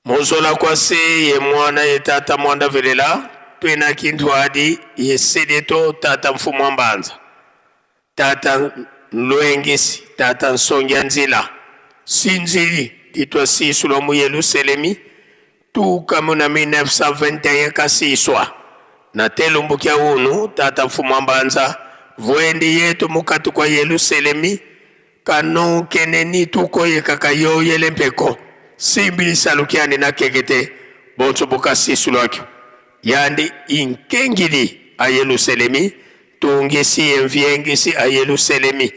Mozola kwase ye mwana ye tata mwanda velela twena kintu adi ye sedeto tata mfumu mbanza tata nloengisi tata nsongia nzila sinzili ditwa sisulo mu Yerusalemi tuka muna 1921 kasiswa na telumbu kya unu tata mfumu mbanza vwendi yetu mukatu kwa Yerusalemi kano keneni tuko ye kakayo yelempeko simbili salukiani na kegete bonso boka sisulo akyo yandi inkengili a Yerusalemi tungisi enviengisi a Yerusalemi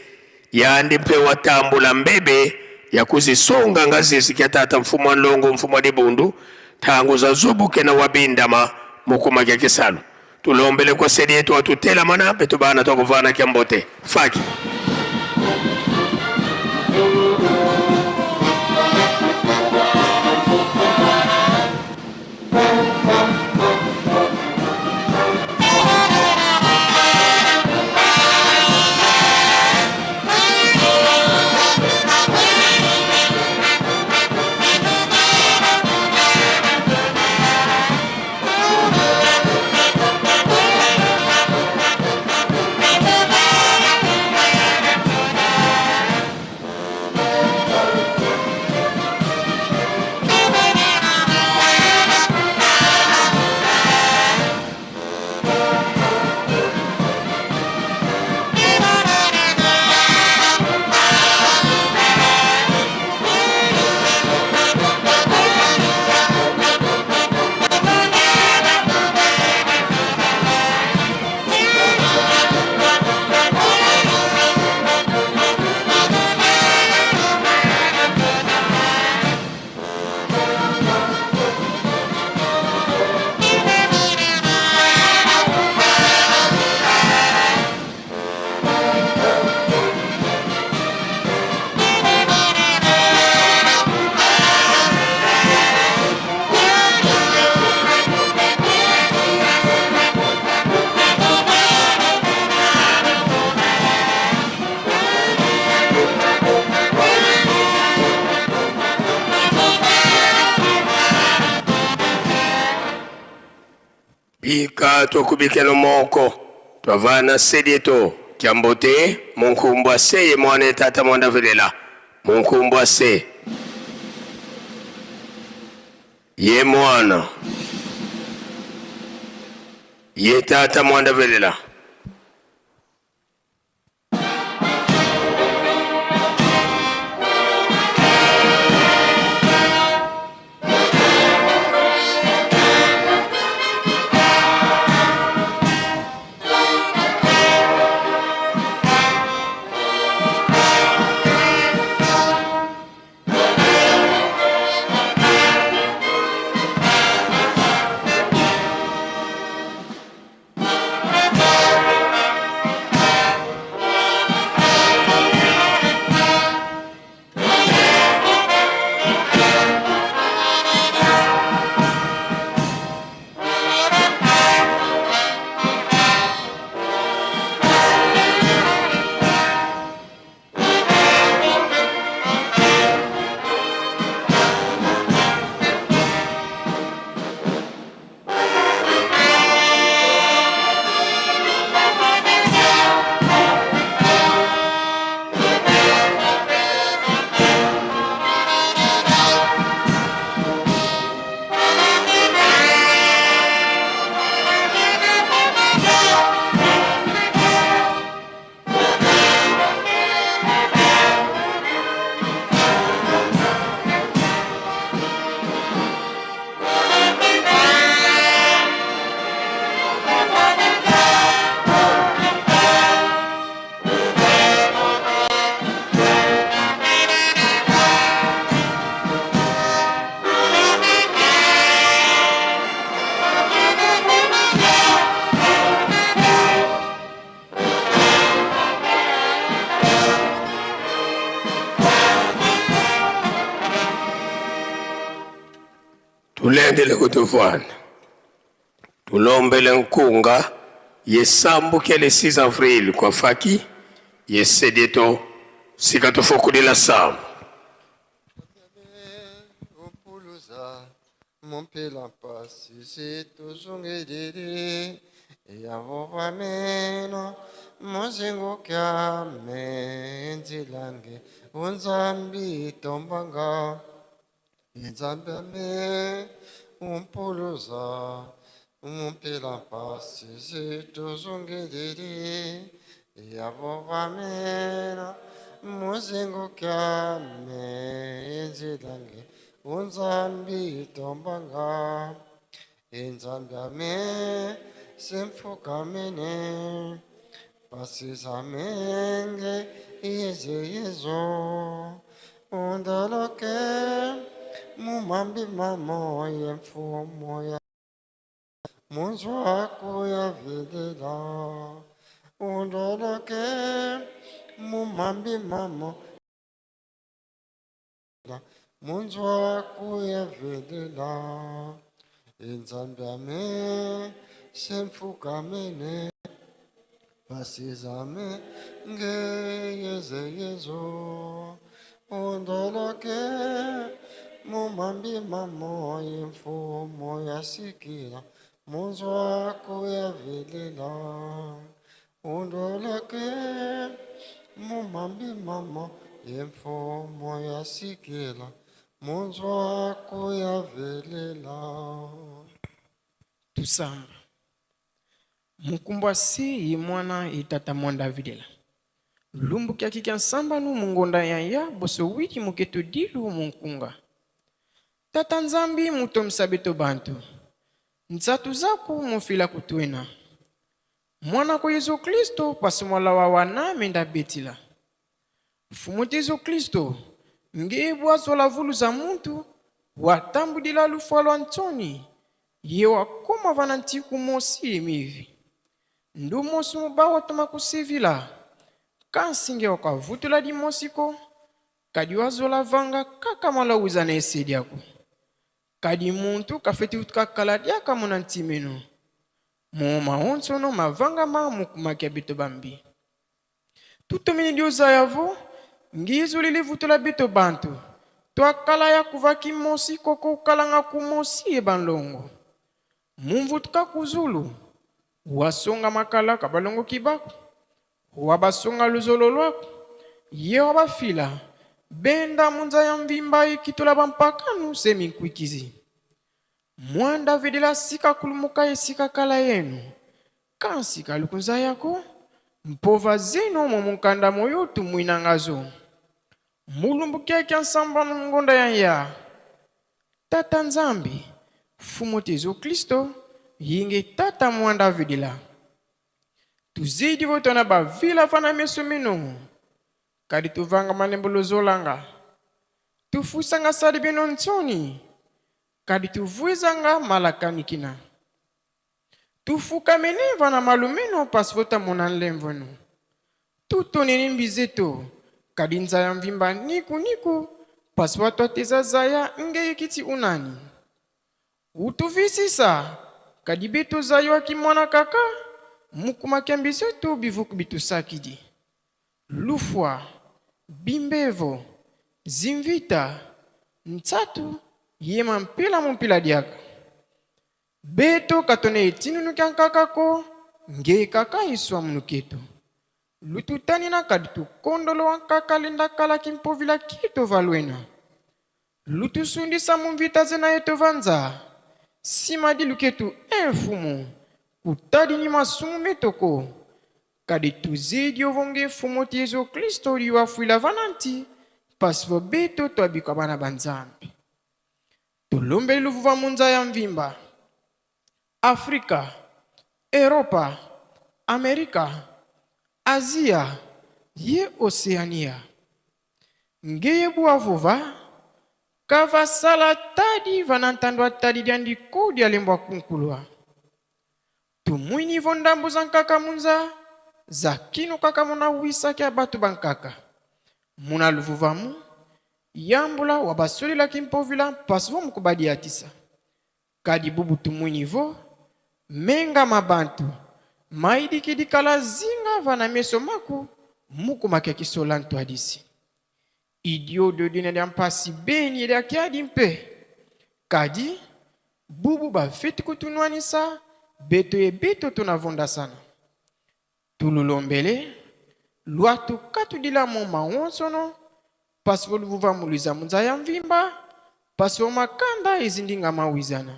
yandi mpe watambula mbebe ya kuzisonga ngazisi kia tata mfumu nlongo mfumu dibundu tangu za zubuke na wabindama mukuma kia kisalu tulombele kwa sedi yetu watutela mana betu bana tukuvana kia mbote faki Toka tokubikeno moko twavana sedieto kiambote munkumbwa se ye mwana tata mwanda velela munkumbwa se ye mwana ye tata mwanda velela tulendele kutufwana tulombele nkunga yesambukele 6 avril kwa faki yesedieto sikatufukudila samu Upuluza mompela pasi situzungedere yavova meno mozingo kyame nzilange unzambi tombanga nzambi ame umpuluza mompela pasi situzungedere yavova meno muzingo kyame nzilange unzambi tombanga inzambi ame semfukamene pasizamenge yeze yezo undaloke mumambi mamo yemfumo ya munzwako ya videla undaloke mumambi mamo munzwako ya videla inzambi ame semfukamene pasizame ngeyeze yezo undoloke mumambi mamo yemfumo yasikila munzwako yavelela undoloke mumambi mamo yemfumo yasikila munzwako yavelela. Tusamba mukumbwa si ye mwana itata mwanda videla lumbu kya kika nsamba nu mungonda ya boso wiki muketu dilu munkunga tata nzambi mutomsa beto bantu nzatu zaku mufila kutwena mwana ko Yesu Kristo pasumala wa wana menda betila fumuti Yesu Kristo ngebwa zola vulu za muntu watambudila lufalo antoni yewa koma vanantiku mosi emivi ndu mosi mubawa toma kusivila kansinge wakavutula di mosiko kadi wazola vanga kakamala uza na esedi yako kadi muntu kafeti utkakala diaka monantimeno mo maonsono mavanga mamu kumakia bito bambi tutomini dioza yavo ngizo lili vutula bito bantu tuakala ya kuvaki mosi koko ukalanga kumosi ebanlongo mumvutuka kuzulu wasonga makala kabalongo kibako wabasonga luzolo lwako ye wabafila benda munza ya mvimba ikitola bampakanu seminkwikizi mwanda videla sika kulumuka yesika kala yenu kansika lukunza yako mpova zeno momukanda moyo tumwinangazo mulumbukia kyansamba ngonda ya tata nzambi fumo tezo Kristo yinge tata mwanda videla tuzidi votona bavila vana meso mino kadi tuvanga malembolo zolanga tufusanga sadi beno ntsoni kadi tuvuizanga malakanikina tufuka mene vana malumeno pasvota monanlemvono tutoneni mbizeto kadi nzaya mvimba niku pasvota teza zaya nge ikiti unani utuvisisa kadi beto zayo akimwana kaka mukuma kiambizeto bivuku bitusakidi lufwa bimbevo zimvita ntsatu yema mpila mumpila diaka beto katone etinunu kyankakako nge kaka iswa munuketo lututani na kadi tukondolo wankaka linda kala kimpovila kito valwena lutusundisa mumvita zena yeto vanza simadi luketu enfumu kutadi ni masumu metoko kadi tuzidi ovonge fumo ti Yesu Kristo liwa fuila vananti pasvo beto toabika bana banzambi tulombe luvuva munza ya mvimba Afrika, Europa, Amerika, Asia, ye Oceania. Ngeye buavuva, kava sala tadi vanantandwa tadi diandi kodi alembwa kunkulwa. Tumwini vondambu zankaka munza, zakino kaka muna wisa kia batu bankaka. Muna luvuvamu, yambula wabasuli la kimpovila pasvo mkubadi atisa. Kadi bubu tumwini vo, menga mabantu maidi kidikala zinga vana meso maku muku makia kisolantu hadisi idio dodine de ampasi beni de akiadi mpe kadi bubu ba feti kutunwanisa beto ye beto tunavonda sana tululombele luatu katudila moma wonsono pasvo luvuva muliza munza ya mvimba pasvo makanda izindinga mawizana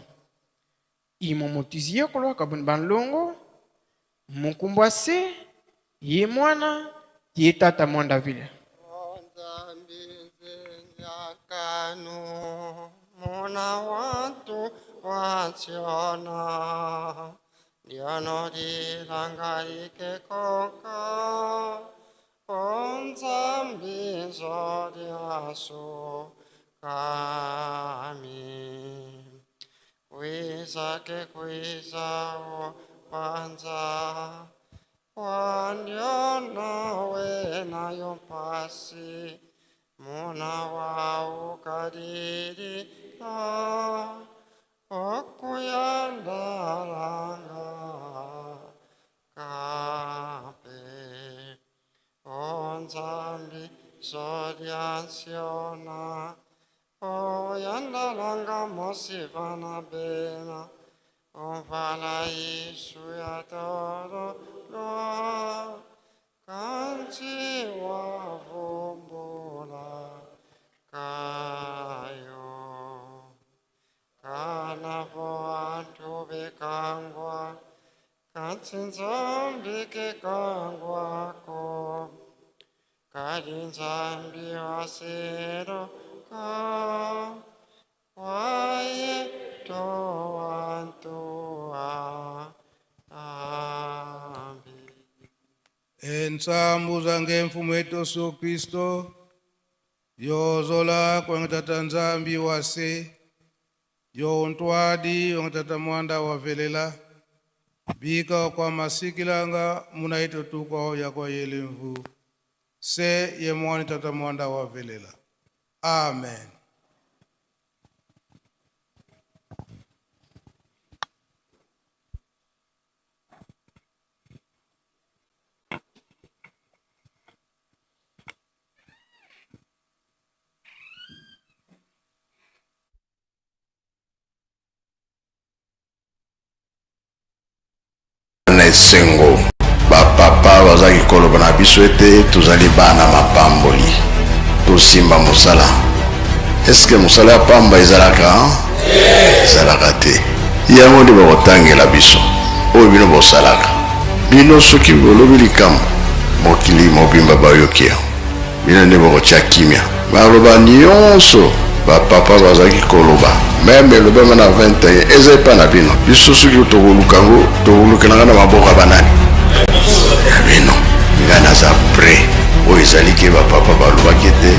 imomotizie kolwa kabun banlongo mukumbwa se ye mwana ye tata mwanda vile nyakanu muna watu wasiona diono dilangarike koka onzambi zodiaso kami Kwisa ke kwisa o panza Wanyona we na yompasi Muna wa ukadiri na Okuyandaranga Kape Onzambi Zodiansiona Oyandaranga mosivana bena Onvala isu ya todo loa Kanchi wavumbula kayo Kanavo antu bekangwa Kanchi kekangwa ko Kadinzambi wasero waye toantua ambi Ensambu zange mfumu wetu Yesu Kristo yozola kwa tata nzambi wase yo ntwadi wa tata mwanda wavelela bika kwa masikilanga munaito tukwa ya kwa yelemvu se ye mwani tata mwanda wavelela. Amen. esengo bapapa bazaki koloba na biso ete tozali bana mapamboli tosimba mosala. Eske mosala ya pamba ezalaka ezalaka te yango nde bakotangela biso oyo bino bosalaka. Bino soki bolobi likambo mokili mobimba bayoki yango bino nde bakotya kimia. Baloba nyonso bapapa bazalaki koloba meme elobama na 21 eza epa na bino. Biso soki tokoluka yango tokolukelanga na maboko ya banani ya bino. Nga naza pre oyo ezali ke bapapa balobaki ete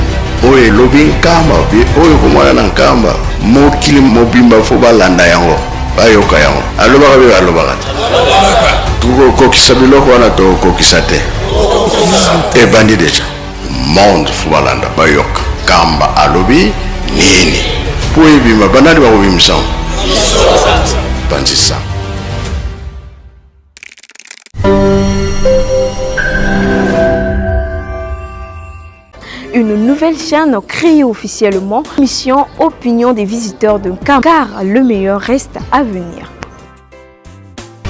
oyo elobi nkamba oyo komwana na nkamba mokili mobimba fo balanda yango bayoka yango. Alobaka be balobaka te tokokokisa biloko wana tokokokisa te ebandi deja monde fo balanda bayoka kamba alobi nini po ebima banani bakobimisa bandisa. Une nouvelle chaîne créée officiellement, mission opinion des visiteurs de Nkamba, car le meilleur reste à venir.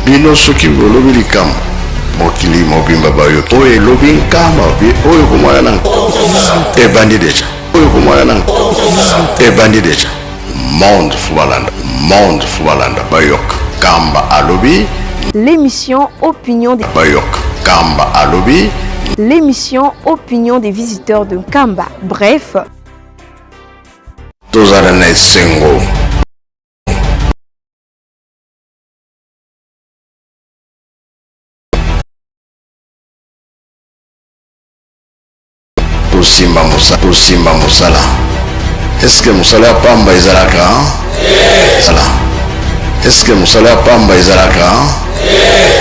Bino soki bolobi likambo mokili mobimba bayoki oyo elobi nkamba oyo komwana na ebandi deja oyo komwana na ebandi deja monde fo balanda bayoka kamba alobi. L'émission opinion des bayoka kamba alobi. L'émission opinion des visiteurs de Nkamba. Bref, tozala na esengo tosimba mosala. Eske mosala ya pamba ezalaka ezala. Eske mosala ya pamba ezalaka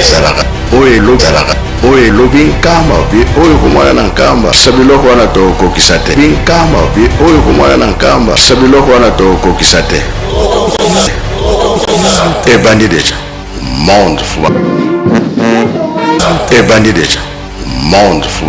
ezalaka oyo elobi ezalaka oyo elobi nkamba oyo komwana na nkamba sabiloko wana tokokisa te nkamba oyo komwana na nkamba sabiloko wana tokokisa te ebandi deja monde fo ebandi deja monde fo.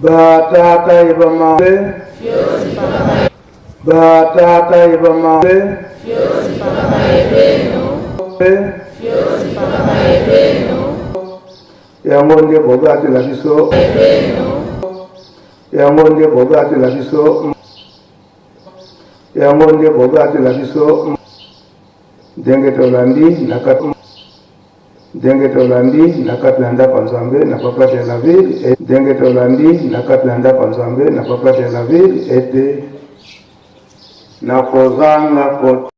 Batata ibamale batata ibamale yango nde bogatela biso yango nde bogatela biso yango nde bogatela biso ndenge tolandi na kati ndenge tolandi na kati ya ndako Nzambe na papate ya la ville ndenge tolandi na kati ya ndako Nzambe na papate ya la ville ete na kozanga ko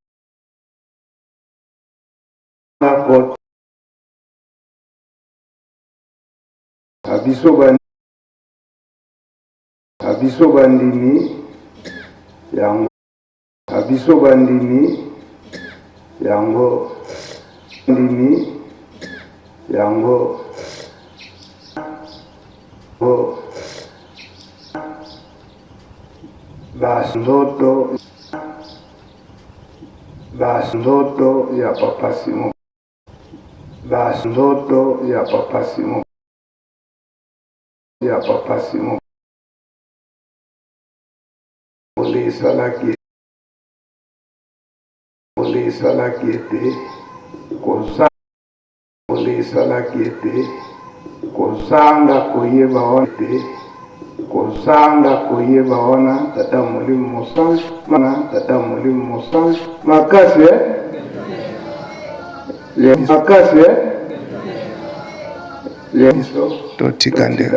abiso bandimi yango abiso bandimi yango ndimi yango ndoto ya Papa Simon ndoto ya Papa Simon olesalaki ete kozanga koyeba ete kozanga koyeba wana tata molimo mosange mana tata molimo mosange makasi makasi leso totikande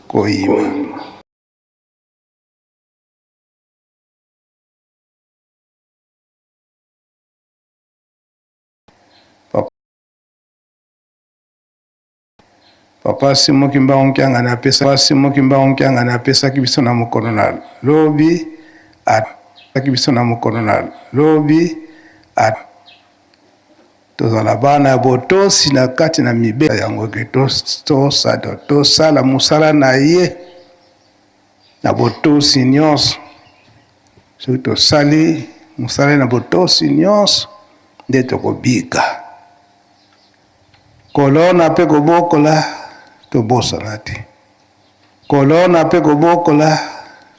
koyima. Papa simo kimba onkyanga na pesa simo kimba onkyanga na pesa kibiso na mukono na lobi at kibiso na mukono na lobi at tozala bana botosi na kati na mibe yango ke to sala musala na ye na botosi nyonso so to sali musala na botosi nyonso nde tokobika kolona pe kobokola to bosana te kolona pe kobokola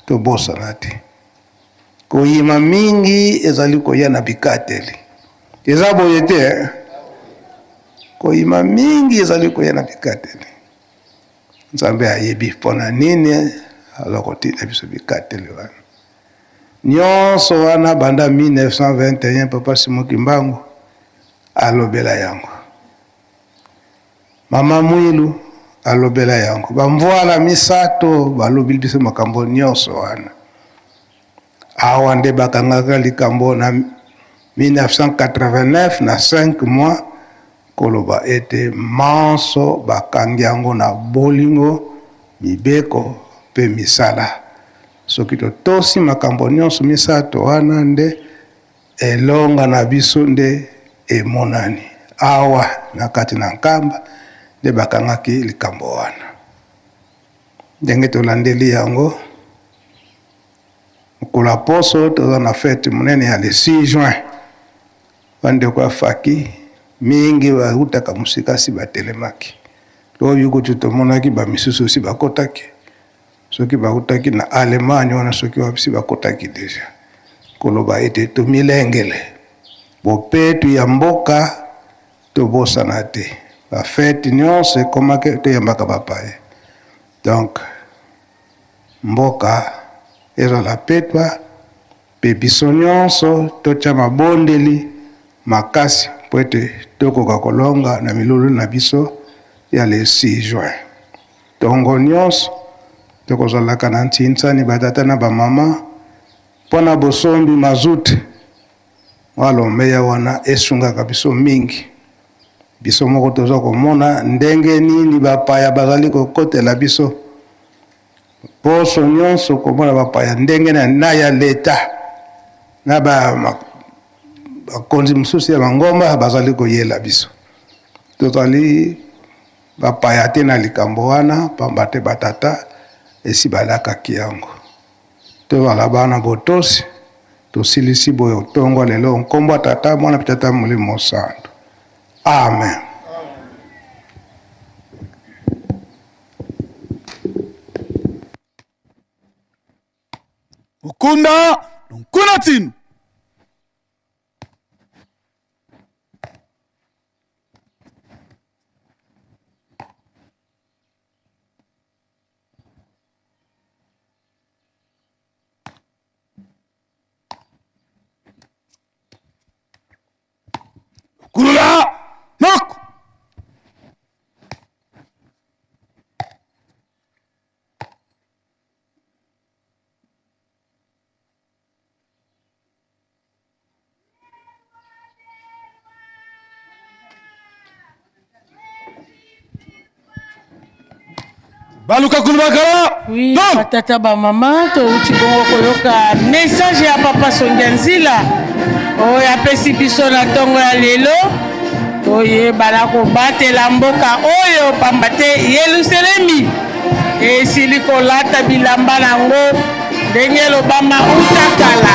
to bosana te koyima mingi ezali koya na bikateli eza boye te koyima mingi ezali koya na bikateli nzambe ayebi mpona nini alokotina biso bikateli wana nyonso wana banda 1921 papa Simon Kimbangu alobela yango mama Mwilu alobela yango bamvwala misato balobi biso makambo nyonso wana awa nde bakangaka likambo na 1989 na 5 mois koloba ete manso bakangi yango na bolingo mibeko pe misala soki totosi makambo nyonso misato wana nde elonga na biso nde emonani awa na kati na nkamba nde bakangaki likambo wana ndenge tolandeli yango mokolo poso toza na fete monene ya le 6 juin bandeko ya faki mingi bautaka musika si batelemaki lobi kutu tomonaki bamisusu si bakotaki soki bautaki na Allemagne wana soki wapisi bakotaki deja koloba ete tomilengele bopetu ya mboka tobosana te bafete nyonso ekomaki toyambaka bapaya donc mboka ezala petwa pe biso nyonso totya mabondeli makasi po ete tokoka kolonga na milulu na biso ya le 6 juin tongo nyonso tokozalaka na ntinsani batata na bamama mpona bosombi mazuti walombeya wana esungaka biso mingi biso moko toza komona ndenge nini bapaya bazali kokotela biso poso nyonso komona bapaya ndenge na ya leta na bakonzi mosusu ya bangomba bazali koyela biso tozali bapaya te na likambo wana pamba te batata esi balakaki yango tozala bana botosi tosilisi boye otongo lelo nkombo tata mwana pe tata molimo mosantu amen. Ukunda nkuna tinu kurula nok baluka kulubakala oui tata ba mama to uti bongo koyoka message ya papa Sondianzila oyo apesi biso na ntongo ya lelo toyebala kobatela mboka oyo pamba te Yelusalemi esili kolata bilamba nango ndenge elobama utakala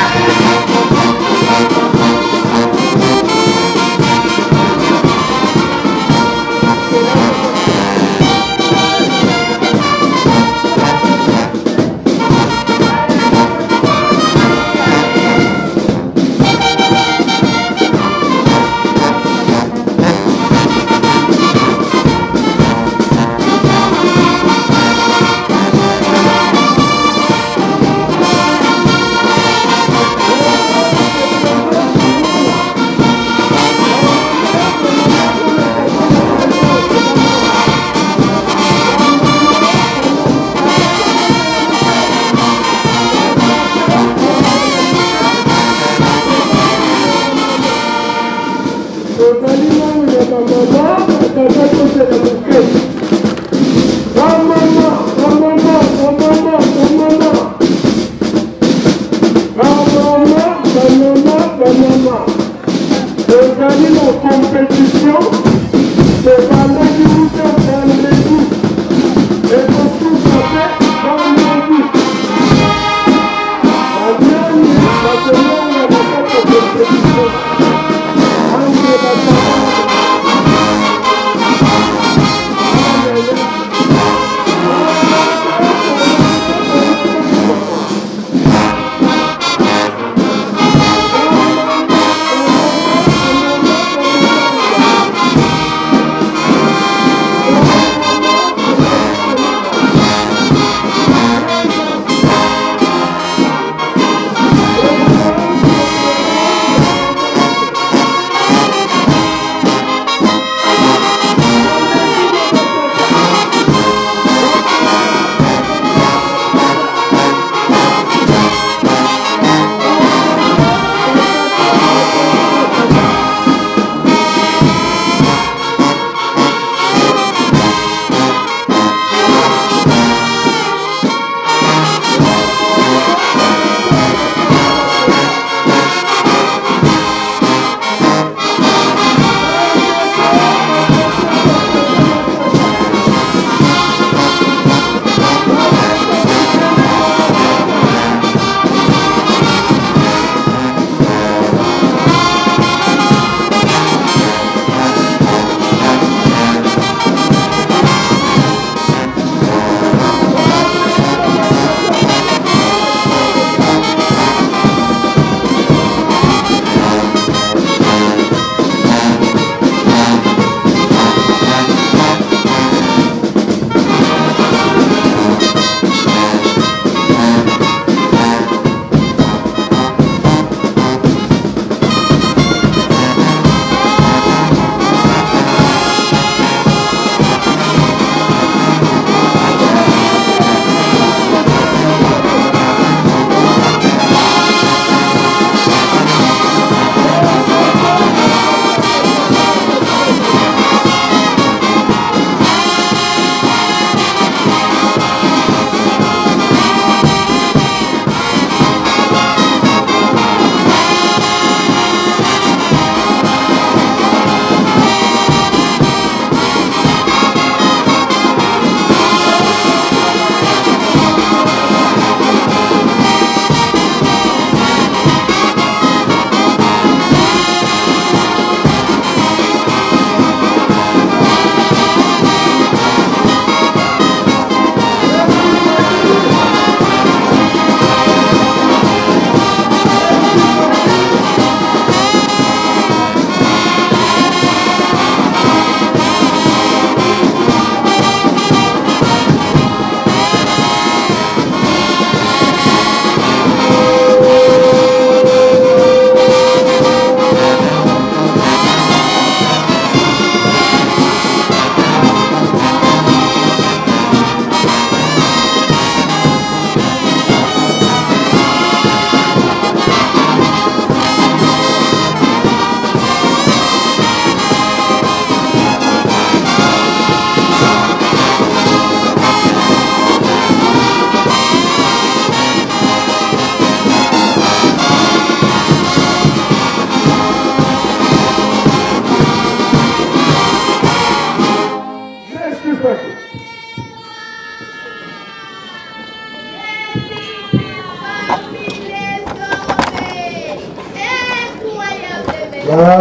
Panama. Organise en compétition, c'est pas l'équipe dans l'équipe. Et pour tout ça fait dans l'équipe. La dernière, Barcelone n'a pas de compétition. Entre la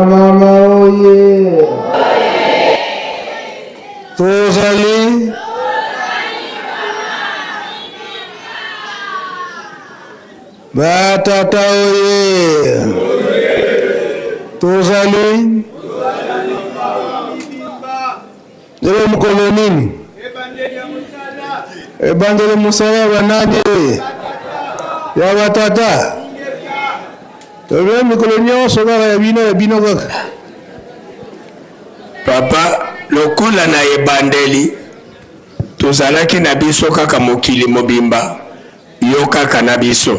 Mama oye. Tozali. Batata oye. Tozali. Leo mkono nini? Ebandele musala wanani ya watata. Tole mikono nyonso kaka ya bino kaka. Papa lokola na ebandeli tozalaki na biso kaka mokili mobimba yo kaka na biso.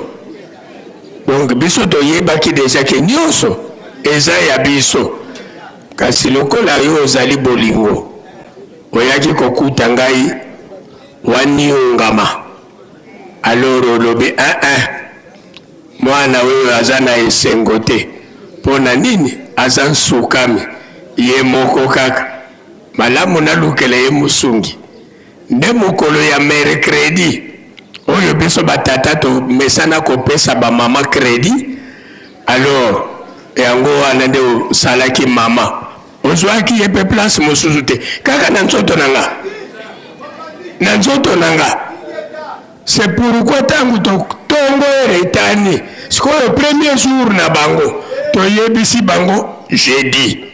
Donc biso toyebaki deja ke nyonso eza ya biso. Kasi lokola yo ozali bolingo oyaki kokuta ngai waniungama aloro lobe mwana wewe aza na esengo te pona nini aza nsukami ye moko kaka malamu nalukela ye musungi nde mokolo ya mercredi oyo biso batata to mesana kopesa bamama kredi alors yango wana nde osalaki mama ozwaki ye pe place mosusu te kaka na nzoto nanga c'est pourquoi tangu tongo eretani sikoyo premier jour na bango toyebisi bango jeudi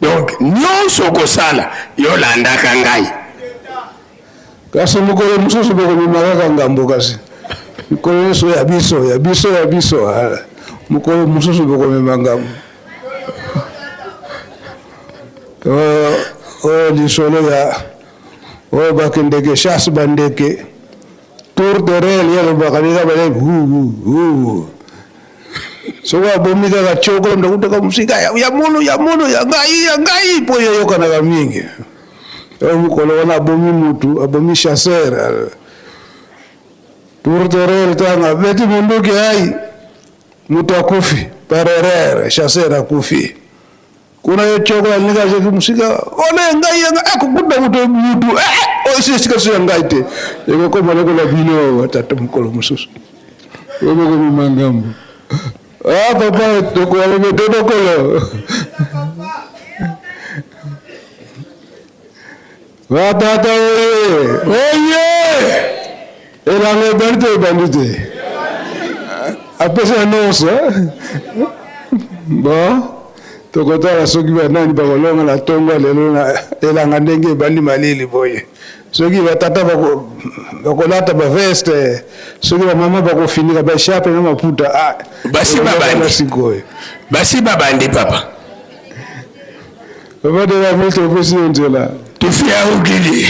donc nyonso kosala yolandaka ngai kasi mokolo mosusu bokomimakaka ngambo kasi mikolo nyonso ya biso mokolo mosusu bokomema ngambo oyo lisolo ya oyo bakendeke chasse bandeke tour de rel yalobaka nika bale soka bomi kaka choko ndakutaka musika ya mono ya ngai po yoyokanaka mingi oyo mokolo wana abomi mutu abomi chasseur tour de rel tanga beti munduki ai mutu akufi par erreur chasseur akufi kuna yo choko nika jeki musika ole ngai akukuda mutu sika so ngai te eko koma leko la bino tata mokolo mosusu oyo komimangambo papa tokoaleme todokolo batata oye elanga ebali te apesa annonce bon tokotala soki banani bakolonga na tongo lelo na elanga ndenge ebandi malili boye soki batata bakolata baveste soki bamama bakofinika bashape na maputa basi babandi papa de la ville opesi nzela tufia ukili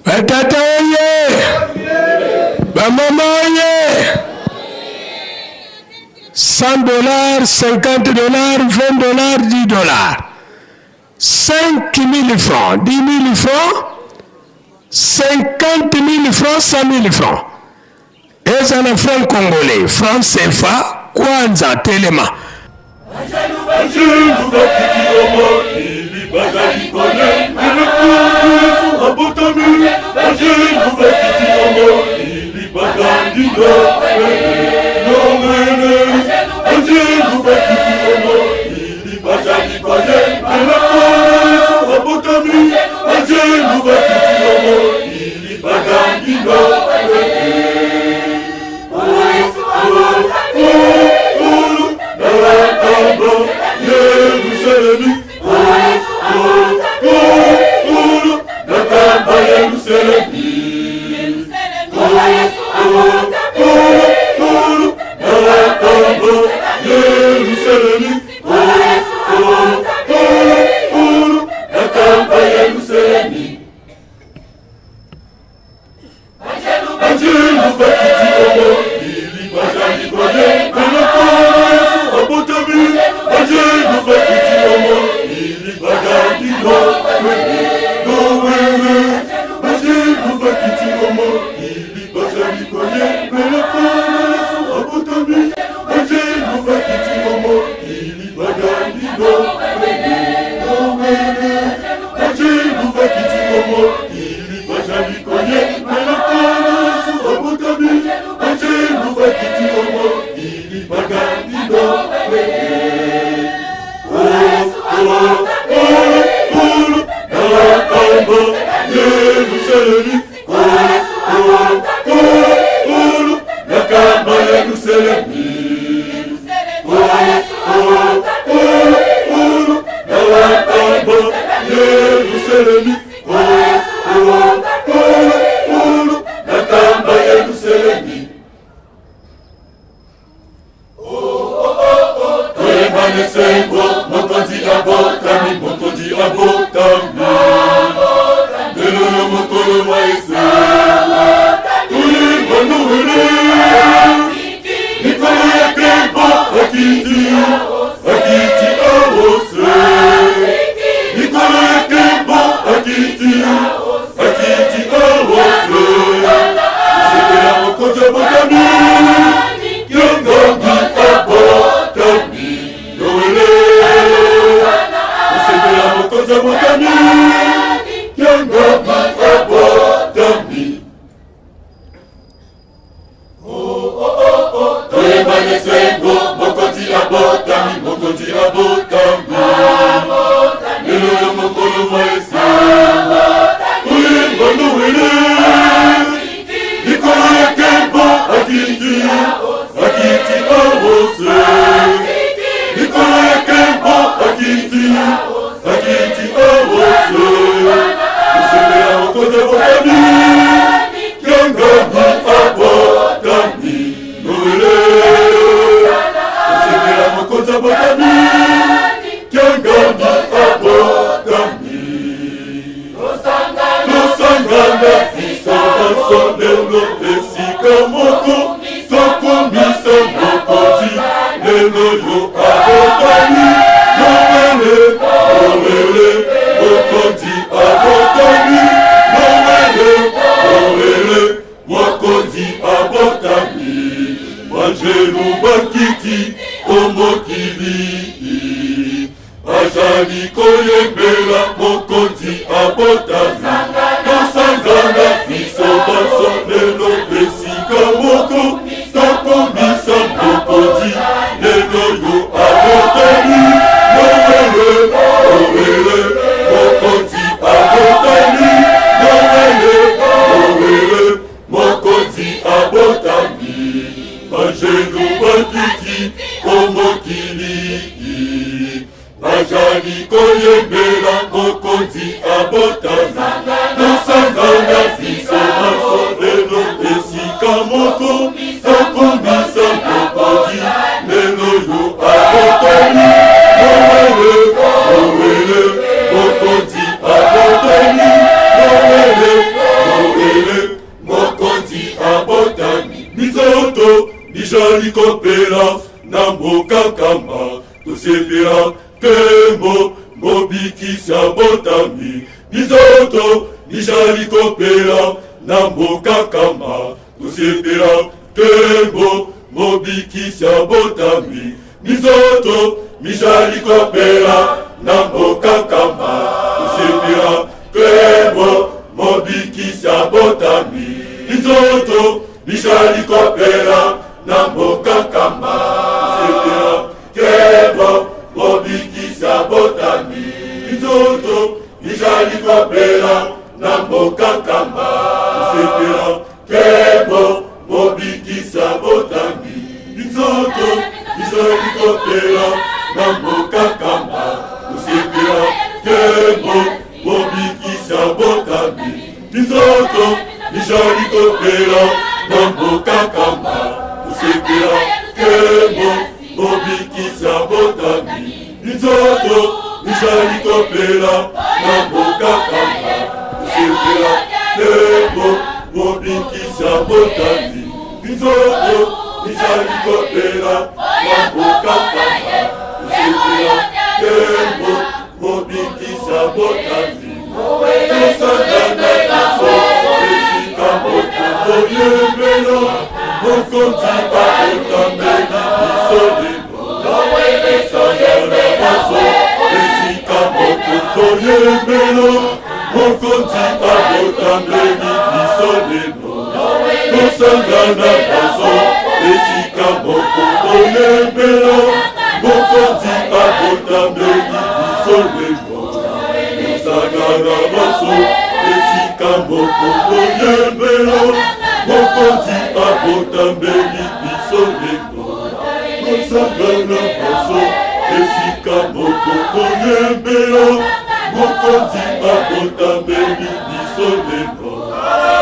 batata oye bamama oye $100, $50, $20, $10, 5 000 francs, 10 000 francs, 50 000 francs, 100 000 francs. Et ça le franc congolais, franc CFA, Kwanza, Telema. Yo, Yesengo, mokonzi abotami, mokonzi abotami. Lelo yo mokolo moese, uyimba nuwele. Likolo ya kembo, akiti awose. Likolo ya kembo, akiti awose. Useme ya mokonzi abotami, kiangani abotami, nuwele. Useme ya mokonzi abotami, kiangani abotami. Tosangana fisa baso lelo esika moko, tokomisa mokonzi lelo yo abotami. Nowele, nowele, mokonzi abotami. Nowele, nowele, mokonzi abotami. Banjelu bakiti omokili, bajali koyembela mokonzi abotami. Tosangana fiso baso lelo esika moko, tokomisa mokonzi lelo yo abotami. Nowele, nowele, mokonzi abotami. Nowele, nowele, mokonzi abotami. Banjelu bakiti omokili, bajali koyembela mokonzi abotami. Tosangana fiso baso lelo esika moko, tokomisa mokonzi lelo yo abotami. Nowele, nowele, mokonzi abotami. Nowele, nowele, mokonzi abotami. Mizoto bijali kopela na mboka kamba, tosepela kembo mobikisi abotami. Mizoto bijali kopela na mboka kamba, tosepela kembo mobikisi abotami. Mizoto bijali kopela na mboka kamba, tosepela kembo mobikisi abotami. Mizoto bijali kopela na mboka kamba, tosepela kembo mobikisi abotami. Mizoto bijali kopela na mboka kamba, tosepela kembo mobikisi abotami. Mizoto bijali kopela na mboka kamba, tosepela kembo mobikisi abotami. Mizoto bijali kopela na mboka kamba, tosepela kembo mobikisi abotami. Mizoto bijali kopela na mboka kamba, tosepela kembo mobikisi abotami. Mizoto bijali kopela na mboka kamba, tosepela kembo mobikisi abotami. Tosangana fiso esika moko, toyembela mokonzi abotami biso lelo. Tosangana fiso esika moko, toyembela mokonzi abotami biso lelo. Tosangana fiso esika moko, toyembela mokonzi abotami biso lelo. Tosangana fiso esika moko, toyembela mokonzi abotami biso lelo. Tosangana fiso esika moko, toyembela mokonzi abotami biso lelo.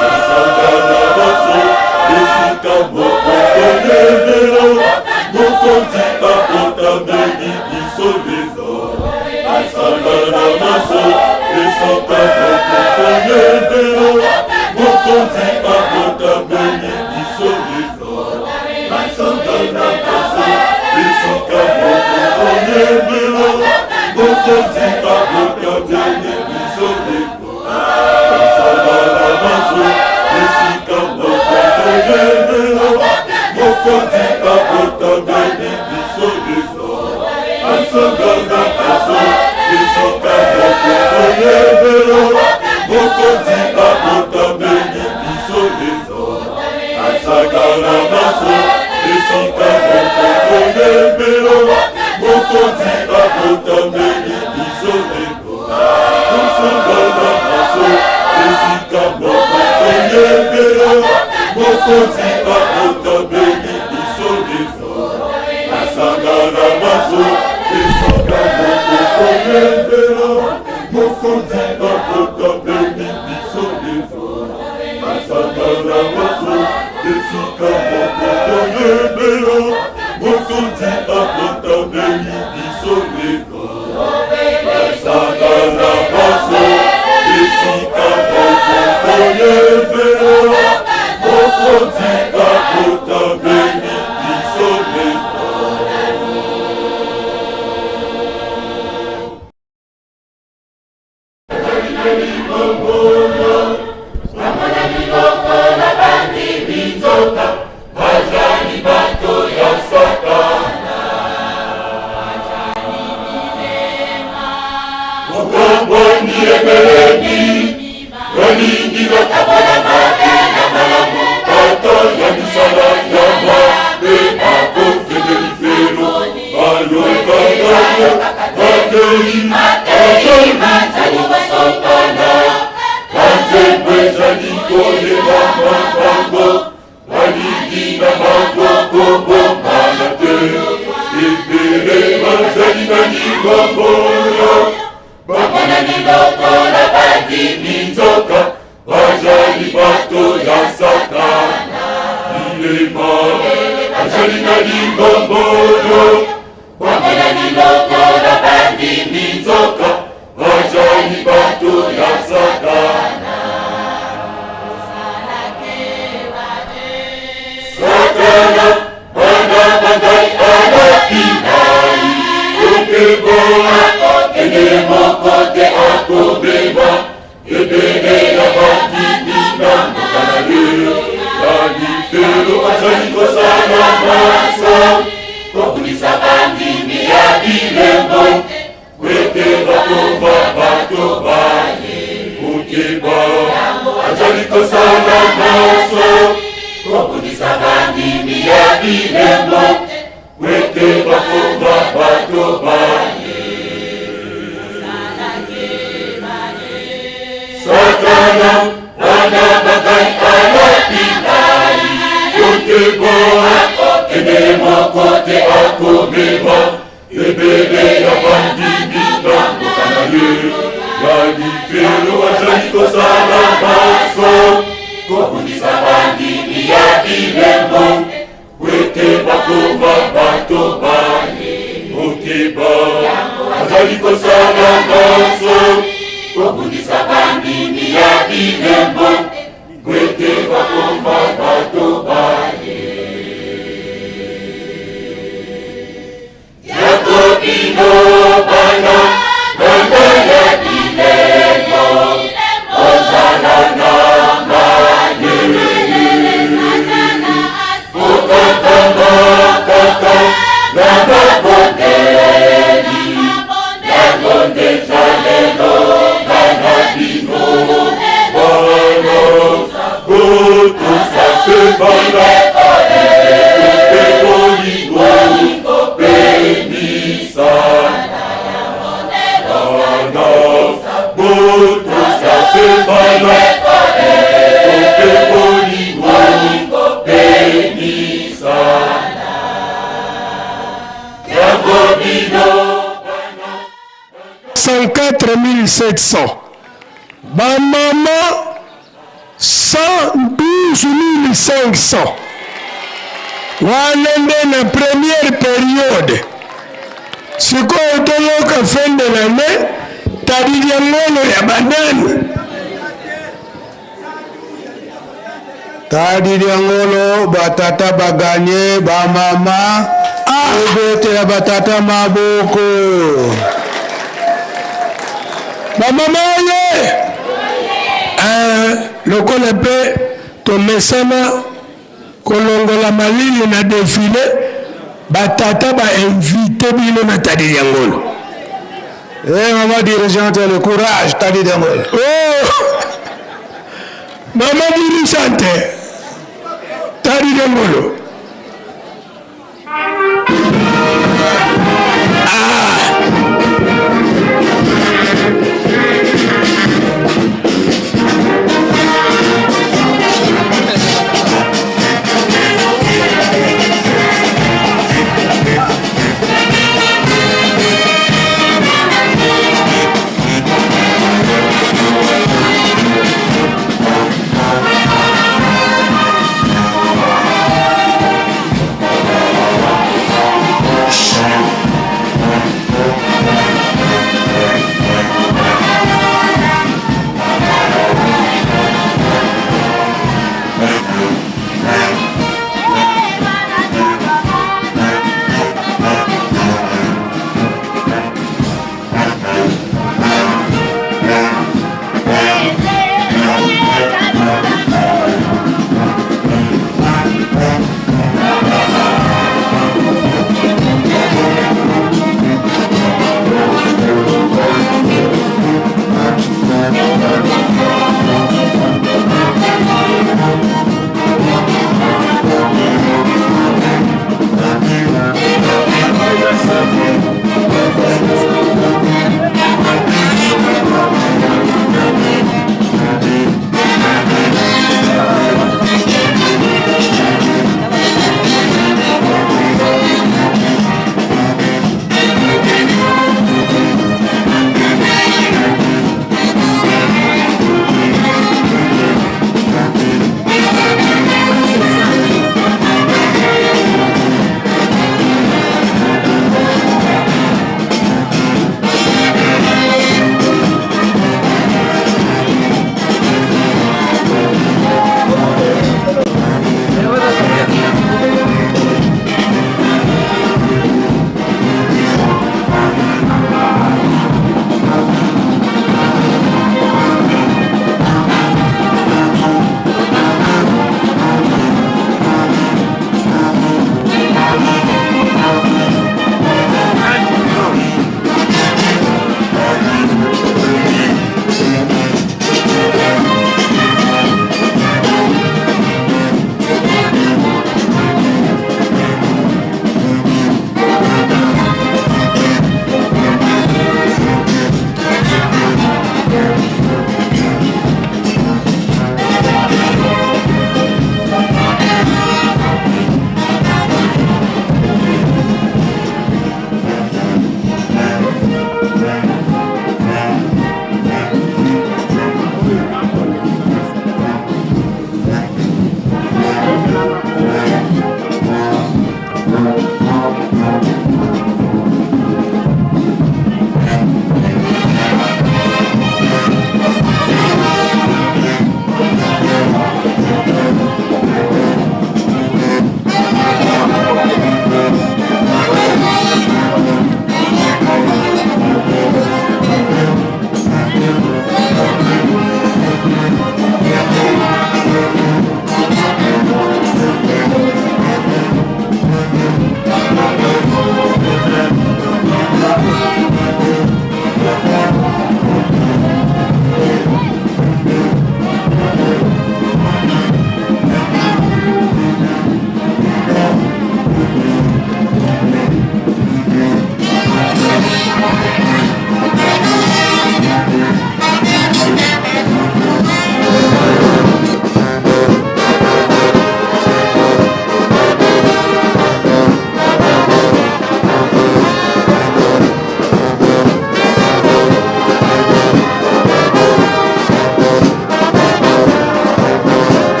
Tosangana fiso esika moko, toyembela mokonzi abotami biso lelo. Tosangana fiso esika moko, toyembela mokonzi abotami biso lelo. Tosangana fiso esika moko, toyembela mokonzi abotami biso lelo. Tosangana fiso esika moko, toyembela mokonzi abotami biso lelo. Tosangana fiso esika moko, toyembela mokonzi abotami biso lelo. Asagala maso esika moko, mokonzi abotameli biso lelo tosangana maso esika moko toyembela mokonzi abotameli biso lelo nasangana maso esika moko toyembela mokonzi abotameli biso lelo nasangana maso esika moko toyembela mokonzi abotameli biso lelo nasangana maso esika moko toyembela mokonzi abotameli biso lelo. Bamama 112 500 wanende na première période sikoyo toloka fin de l'année tadidia ngono ya banani tadidia ngono batata baganye bamama ebete ya batata maboko bamama ye lokola pe tomesana kolongola malili na défilé batata ba invité bino na tadi yangolo maman dirigeante le courage tadi yangolo maman dirigeante tadi yangolo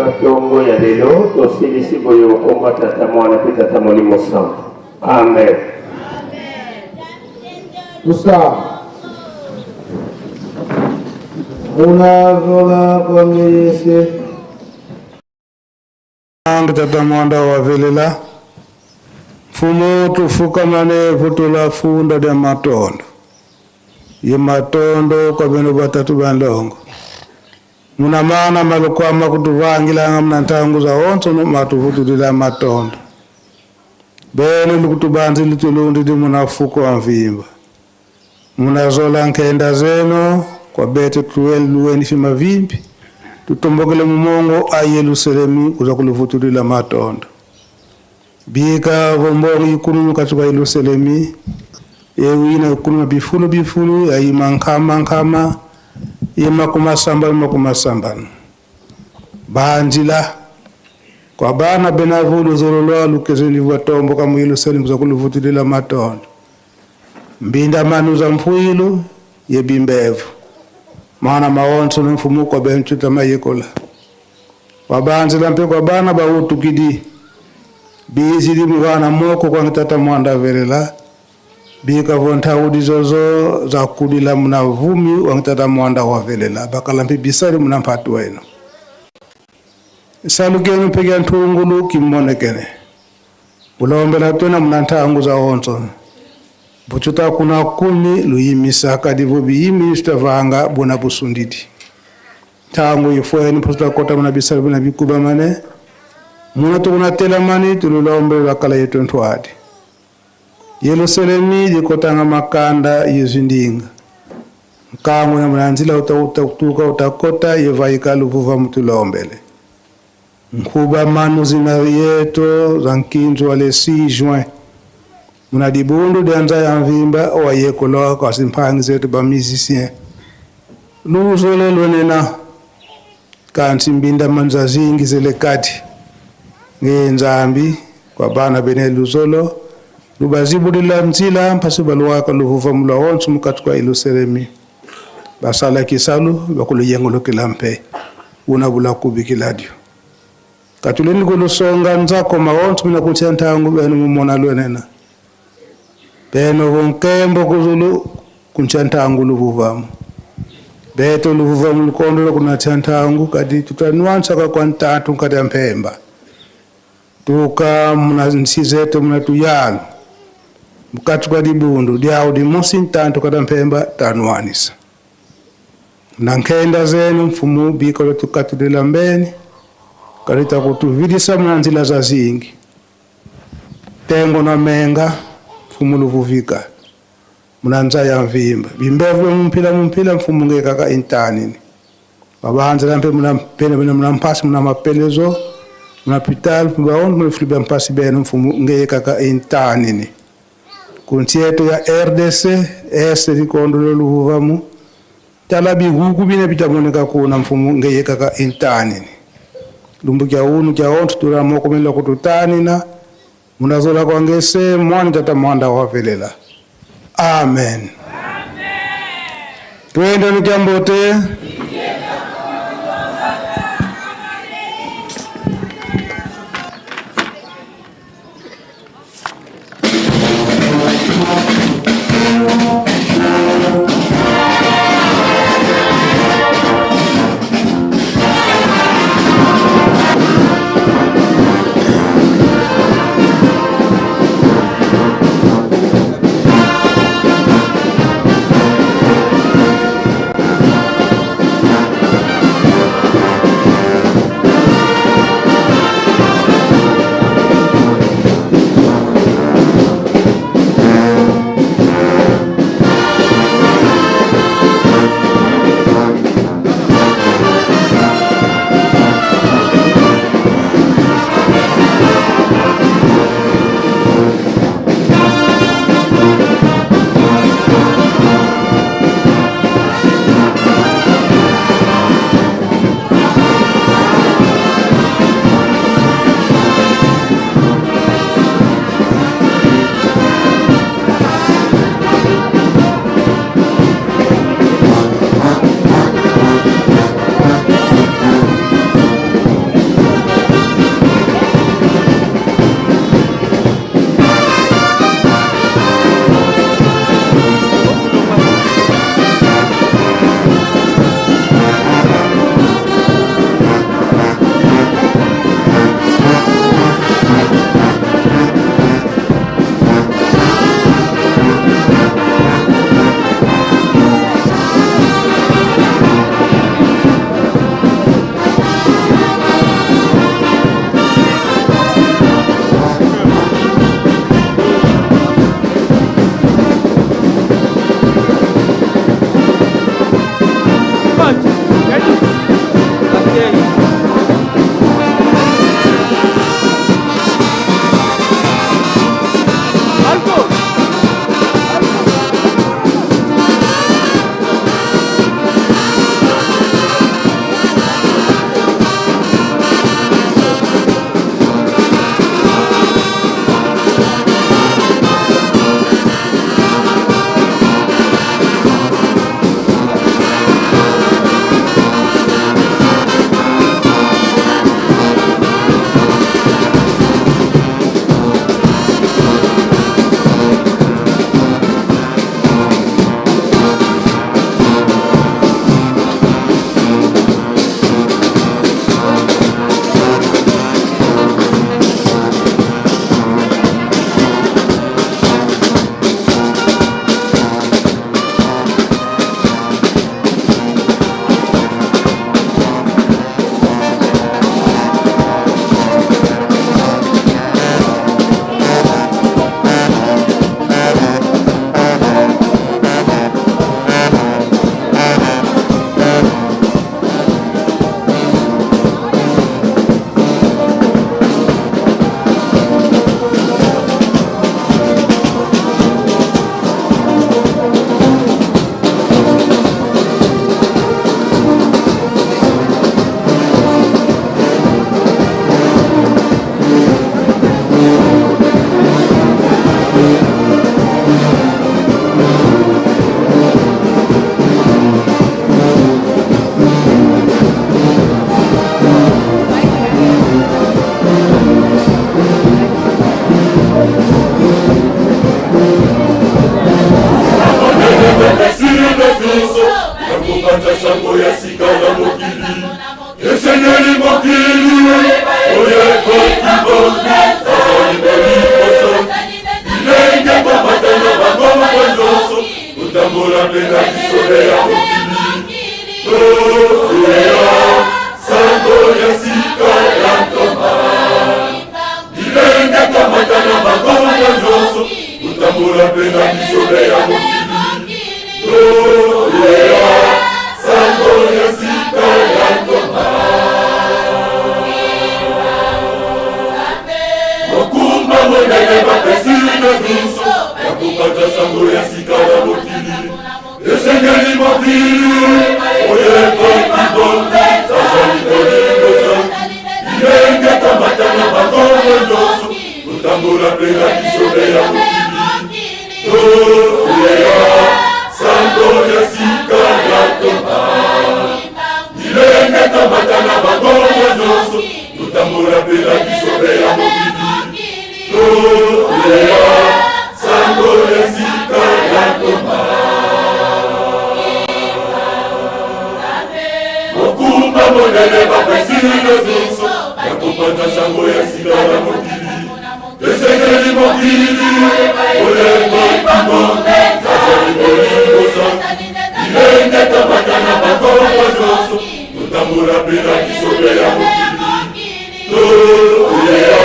na tongo ya lelo tosilisi boye okomba tata mwana pe tata molimo santo. Amen. Tusa unazola kwa Yesu ang tata mwanda wa velela fumo tufuka mane vutula funda de matondo ye matondo kwa beno batatu bandongo muna mana malukwama kutuvangila nga mna ntangu za onso no matuvutulila matondo bene lukutubanzi litulundi di munafuko wa mvimba munazola nkenda zeno kwa bete tuweni luweni shima vimbi tutombokele mumongo a Yerusalemi kuza kuluvutulila matondo bika vombongo ikunu katika Yerusalemi ewina ikunu bifulu ya imankama ima kumasamba banjila kwa bana benavulu zololoa lukezeni vatombo kama Yerusalemu za kuluvutulila matondo mbinda manu za mfuilu ye bimbevu maana maonso mfumu kwa benchu tamayekola wabanjila mpe kwa bana bautukidi bizili mwana moko kwa tata mwanda velela bika vonta udi zozo za kudila muna vumi wa tata mwanda wa velela bakala mpe bisari muna mpatu weno salugenu pega ntungulu kimonekene ulombela tona muna ntangu za onso buchuta kuna kumi luyimisa kadivo biyimi stavanga bona busundidi tangu yefweni pusta kota muna bisari muna bikuba mane muna tukuna tela mani tululombe wakala yetu ntwadi Yerusalemi dikotanga makanda yezindinga mkangu na mlanzila utatuka utakota yevaika luvuva mtulombele mkuba manu zina yeto zankinzo wale 6 juin muna dibundu danza ya mvimba wa yekoloa kwa simpangi zetu ba musicien luzole lwenena kansi mbinda manza zingi zele kati ngenzambi kwa bana bene luzolo lubazibulila mzila mpasi baluwaka luvuva mula onsu mkatukwa Yerusalemi basala kisalu bakuluyengulo kilampe unabula kubikiladio katuleni kulusonga nzako maonsu mina kunchantangu benu mumona lwenena beno vonkembo kuzulu kunchantangu luvuvamu beto luvuvamu lukondolo kuna chantangu kadi tutanuansaka kwa ntatu kati ya mpemba tuka muna nsizeto muna tuyalo mukatu kwa dibundu diao di mosi ntantu kada mpemba tanuanisa nankenda zenu mfumu biko tukatu de lambeni karita kutuvidisa mnanzila za zingi tengo na menga mfumu luvuvika mnanza ya mvimba bimbevu mumpila mfumu ngekaka intanini wabanza lampe mnampasi mnamapelezo mnapital mbaon mfliba mpasi benu mfumu ngekaka intanini kuntieto ya RDC este dikondolo luvuvamu talabi huku bine bitamoneka kuna mfumu ngeyekaka intanini lumbu kya unu kya ontu turamoko mela kututanina munazola kwa ngese mwani tata mwanda wavelela. Amen. Twende nikambote. kibonde azali bolikoso bilenge komatana bango mwanzoso kotambola mpe na bisole ya mokili oya sango ya sika ya ntoma bilenge komatana bango mwanzoso kotambola mpe na bisole ya mokili oya sango ya sika ya ntoma mokumba monene bapesi na biso ya kopata sango ya sika ya mokili esengeli mokili oyeba kibonde azali bolikoso bilenge komatana bango nyonso kotambola mpe na bisole ya mokili oya sango ya sika ya ntoma bilenge komatana bango nyonso kotambola mpe na bisole ya mokili oya sango ya sika ya ntoma mokumba monene bapesi na biso ya kopata sango ya sika ya mokili esengeli mokili oyeba kibonde azali bolikoso bilenge komatana bango nyonso kotambola mpe na bisole ya mokili oya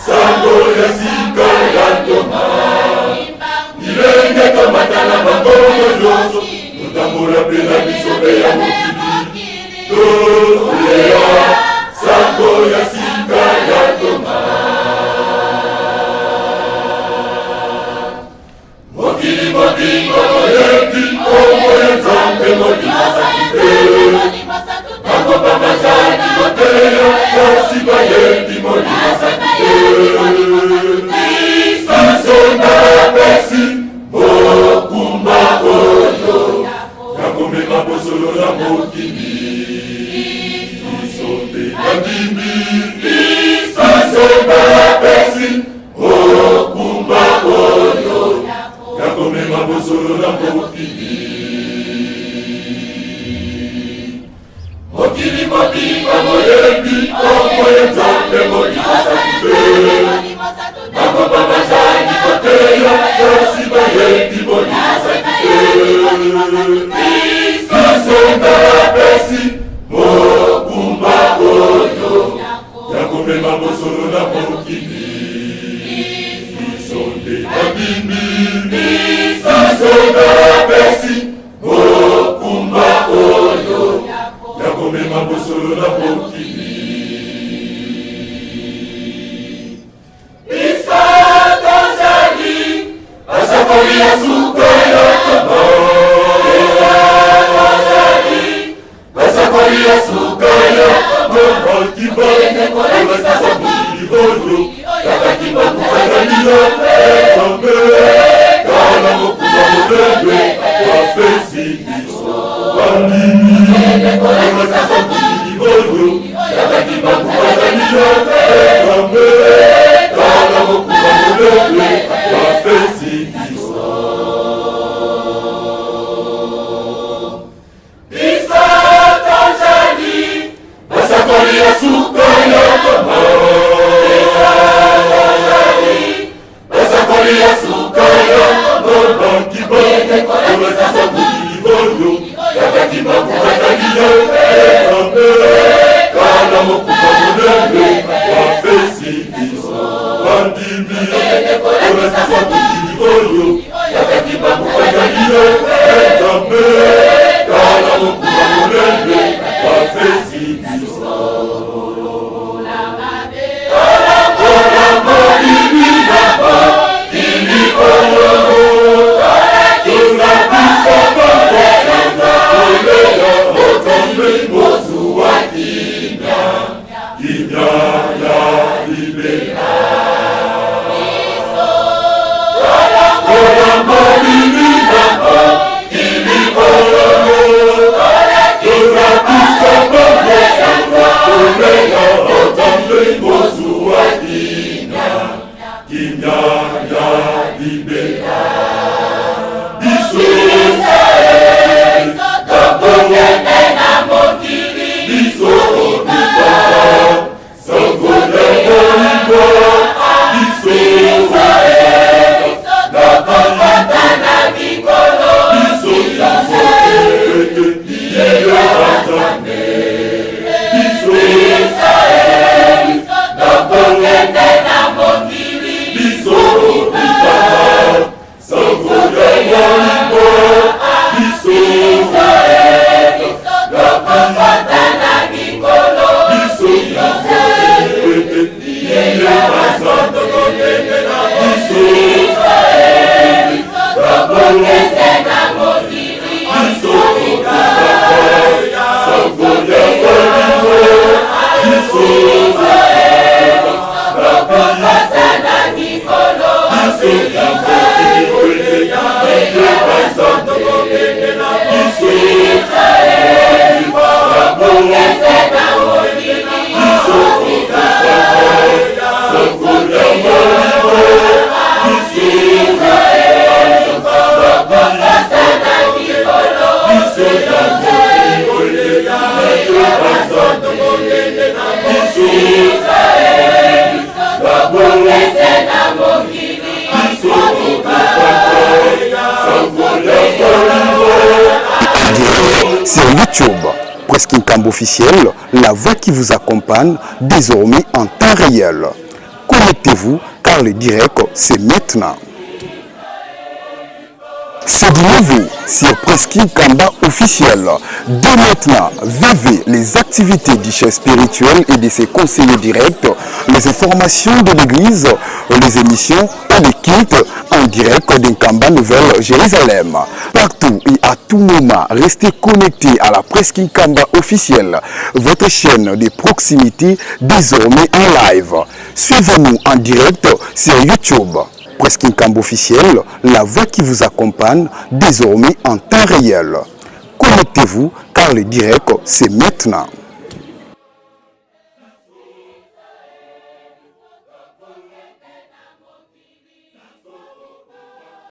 sango ya sika ya ntoma bilenge komatana bango nyonso kotambola mpe na bisole ya mokili oya sango ya sika ya ntoma mokili mobimba moyebi kombo ya nzambe modimosakite bango bamazali koteya kasi bayebi modimosakite biso napesi mokumba oyo ya komema bosolo na mokili biso mpe babimbi biso napesi mokumba oyo ya komema bosolo na mokili mokili mobimba moyebi kombo ya nzambe modimosakite bango bamazali koteya kasi bayebi modimosakite biso napesi mokumba oyo ya komema bosolo na mokili biso nde babimbi biso napesi mokumba oyo ya komema bosolo na mokili biso tozali basakoli ya suka ya ntoma basakoli ya suka ya ntoma kibonde kolakisa mokili oyo yakakimba kukanganila nzambe kala mokuba monene bapesi biso bandimi kolakisa mokili oyo yakakimba kukanganila nzambe kala mokuba monene bapesi biso biso tozali basakoli ya suka ya ntoma basakoli ya suka ya ntoma kibonde kolakisa mokili oyo yakakimba kukanganila nzambe kala mokuba monene bapesi biso bandimi kolakisa mokili oyo yakakimba kukanganila nzambe kala mokuba monene bapesi biso Amen. Presque Nkamba officiel, la voix qui vous accompagne désormais en temps réel. Connectez-vous car le direct c'est maintenant. C'est du nouveau sur Presque Nkamba officiel. Dès maintenant, vivez les activités du chef spirituel et de ses conseillers directs, les informations de l'église, les émissions et les kits en direct d'Nkamba Nouvelle-Jérusalem. Partout et à tout moment, restez connectés à la Presque Nkamba officielle, votre chaîne de proximité désormais en live. Suivez-nous en direct sur YouTube. Presque Nkamba officiel, la voix qui vous accompagne désormais en temps réel. Connectez-vous car le direct c'est maintenant.